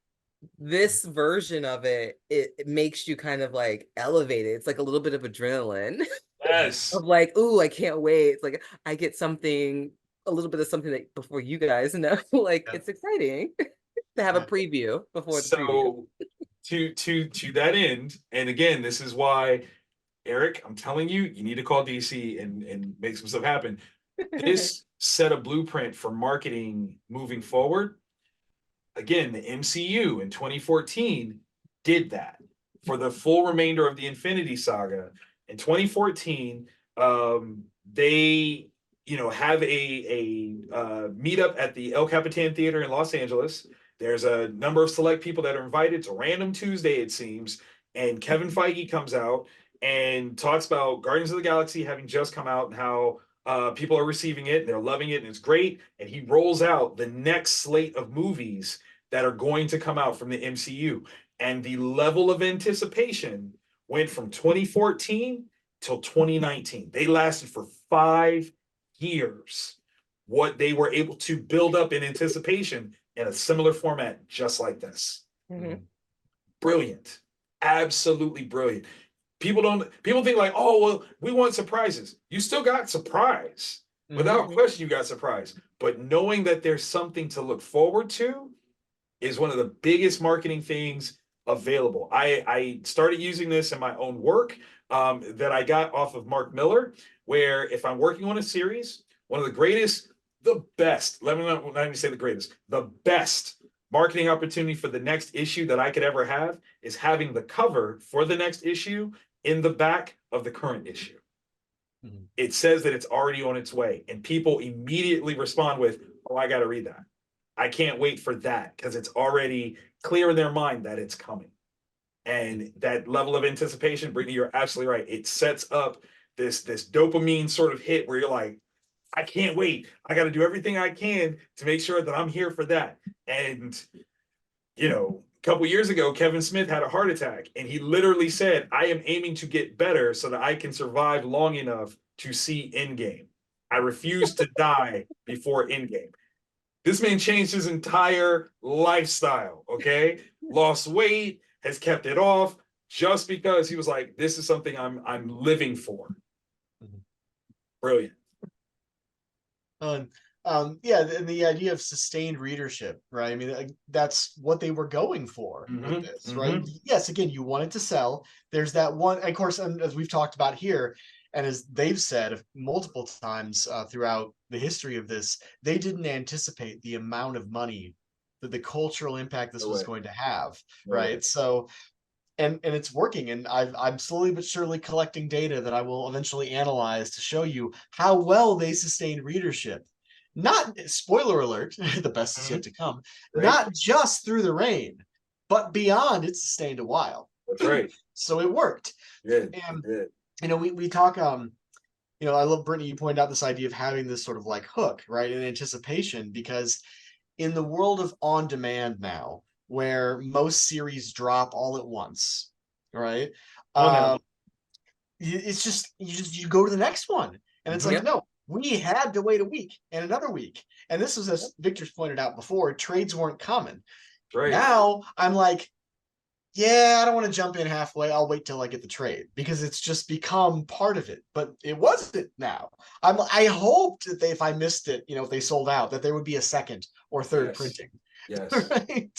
this version of it makes you kind of like elevated. It's like a little bit of adrenaline Yes. of like, ooh, I can't wait. It's like I get something, a little bit of something that before you guys know, like Yeah. it's exciting to have a Yeah. preview before the preview. So to that end, and again, this is why, Eric, I'm telling you, you need to call DC and make some stuff happen. This set a blueprint for marketing moving forward. Again, the MCU in 2014 did that for the full remainder of the Infinity Saga. In 2014, they have a meetup at the El Capitan Theater in Los Angeles. There's a number of select people that are invited. It's a random Tuesday, it seems, and Kevin Feige comes out and talks about Guardians of the Galaxy having just come out and how people are receiving it and they're loving it and it's great. And he rolls out the next slate of movies that are going to come out from the MCU. And the level of anticipation went from 2014 till 2019. They lasted for 5 years. What they were able to build up in anticipation in a similar format, just like this. Mhm. Brilliant. Absolutely brilliant. People think like, oh, well, we want surprises. You still got surprise. Without question, you got surprise. But knowing that there's something to look forward to is one of the biggest marketing things available. I started using this in my own work that I got off of Mark Miller, where if I'm working on a series, one of the greatest, the best, let me not even say the greatest, the best marketing opportunity for the next issue that I could ever have is having the cover for the next issue in the back of the current issue. It says that it's already on its way, and people immediately respond with, oh, I got to read that. I can't wait for that because it's already clear in their mind that it's coming. And that level of anticipation, Brittany, you're absolutely right. It sets up this dopamine sort of hit where you're like, I can't wait. I got to do everything I can to make sure that I'm here for that. And, a couple years ago, Kevin Smith had a heart attack and he literally said, I am aiming to get better so that I can survive long enough to see Endgame. I refuse to die before Endgame. This man changed his entire lifestyle, okay? Lost weight, has kept it off just because he was like, this is something I'm living for. Brilliant. Yeah, and the idea of sustained readership, right? I mean, that's what they were going for with this, right? Yes, again, you want it to sell. There's that one, of course, and as we've talked about here, and as they've said multiple times throughout the history of this, they didn't anticipate the amount of money that the cultural impact this was going to have, right? So, and it's working, and I'm slowly but surely collecting data that I will eventually analyze to show you how well they sustained readership. Not, spoiler alert, the best is yet to come. Right. Not just through the reign, but beyond. It sustained a while. That's right. So it worked. Yeah. And we talk I love, Brittany, you pointed out this idea of having this sort of like hook, right, in anticipation, because in the world of on demand now, where most series drop all at once, right? It's just you go to the next one, and it's like, no, we had to wait a week and another week, and this was, as Victor's pointed out before, trades weren't common. Right now, I'm like, yeah, I don't want to jump in halfway. I'll wait till I get the trade because it's just become part of it. But it wasn't now. I hoped that if I missed it, if they sold out, that there would be a second or third printing. Yes. Right.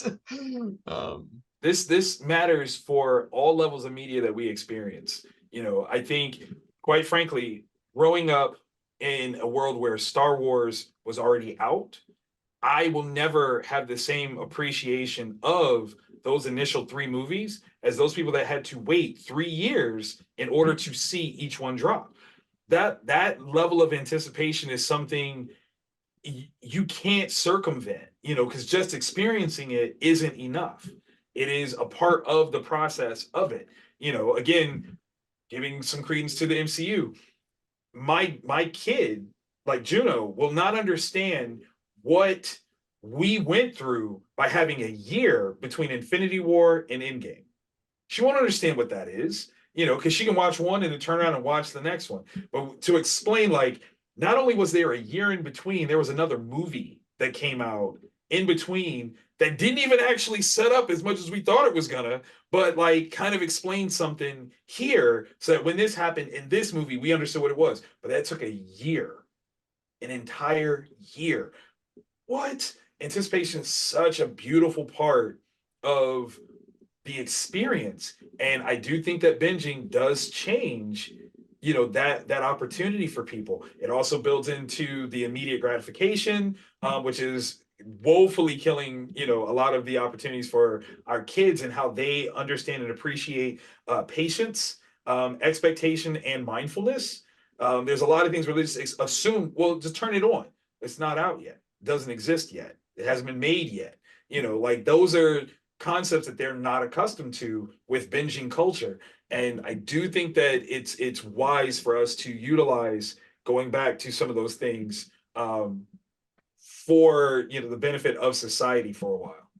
This matters for all levels of media that we experience. I think, quite frankly, growing up in a world where Star Wars was already out, I will never have the same appreciation of those initial 3 movies as those people that had to wait 3 years in order to see each one drop. That level of anticipation is something you can't circumvent, because just experiencing it isn't enough. It is a part of the process of it. Again, giving some credence to the MCU. My kid, like Juno, will not understand what we went through by having a year between Infinity War and Endgame. She won't understand what that is, because she can watch one and then turn around and watch the next one. But to explain, like, not only was there a year in between, there was another movie that came out in between that didn't even actually set up as much as we thought it was gonna, but like kind of explain something here so that when this happened in this movie, we understood what it was. But that took a year, an entire year. What? Anticipation is such a beautiful part of the experience. And I do think that binging does change, that opportunity for people. It also builds into the immediate gratification, which is woefully killing, a lot of the opportunities for our kids and how they understand and appreciate patience, expectation, and mindfulness. There's a lot of things where they just assume, well, just turn it on. It's not out yet. It doesn't exist yet. It hasn't been made yet. Like those are concepts that they're not accustomed to with binging culture. And I do think that it's wise for us to utilize going back to some of those things for the benefit of society for a while.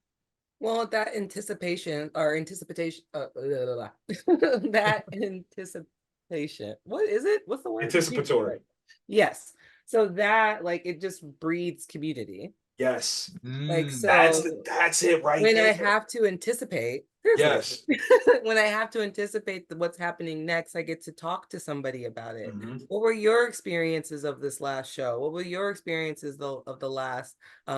Well, that anticipation or anticipation, that anticipation. What is it? What's the word? Anticipatory. Yes. So that it just breeds community. Yes. Like so that's it right when there. I have to anticipate, yes. when I have to anticipate what's happening next, I get to talk to somebody about it. Mhm. What were your experiences of this last show? What were your experiences of the last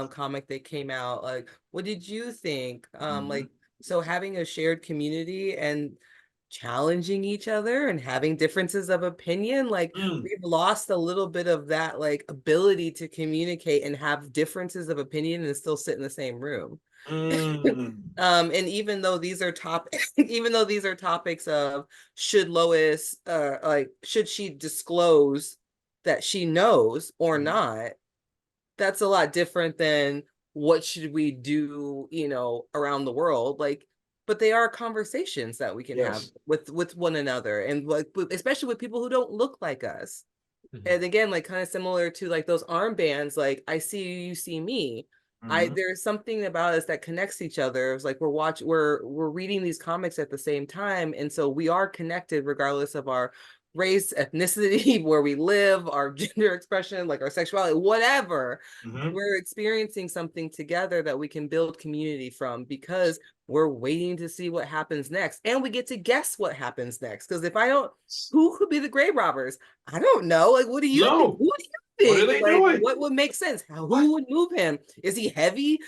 comic that came out? Like, what did you think? So having a shared community and challenging each other and having differences of opinion, we've lost a little bit of that ability to communicate and have differences of opinion and still sit in the same room. And even though these are topics of should Lois should she disclose that she knows or not, that's a lot different than what should we do around the world. But they are conversations that we can have with one another, and especially with people who don't look like us. And again, kind of similar to those armbands, I see you, you see me. There's something about us that connects each other. It's we're reading these comics at the same time, and so we are connected regardless of our race, ethnicity, where we live, our gender expression, our sexuality, whatever. We're experiencing something together that we can build community from because we're waiting to see what happens next, and we get to guess what happens next. Because if I don't, who could be the grave robbers? I don't know. What do you think? Who do you think? What are they doing? What would make sense? Who would move him? Is he heavy?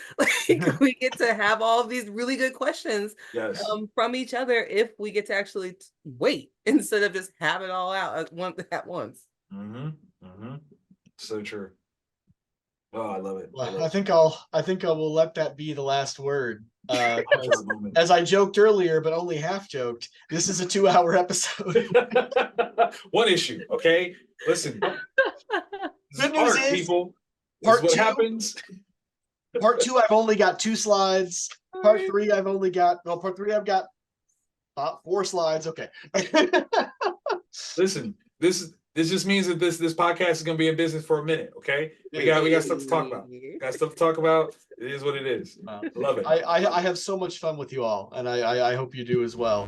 We get to have all of these really good questions from each other if we get to actually wait instead of just have it all out at once. So true. Oh, I love it. Well, I think I will let that be the last word. As I joked earlier, but only half joked, this is a 2-hour episode. One issue, okay? Listen. Good news is, people. Part what 2 happens. Part 2, I've only got 2 slides. Part 3, I've got 4 slides. Okay. Listen, this just means that this podcast is going to be in business for a minute. Okay, we got stuff to talk about. Got stuff to talk about. It is what it is. I love it. I have so much fun with you all, and I hope you do as well.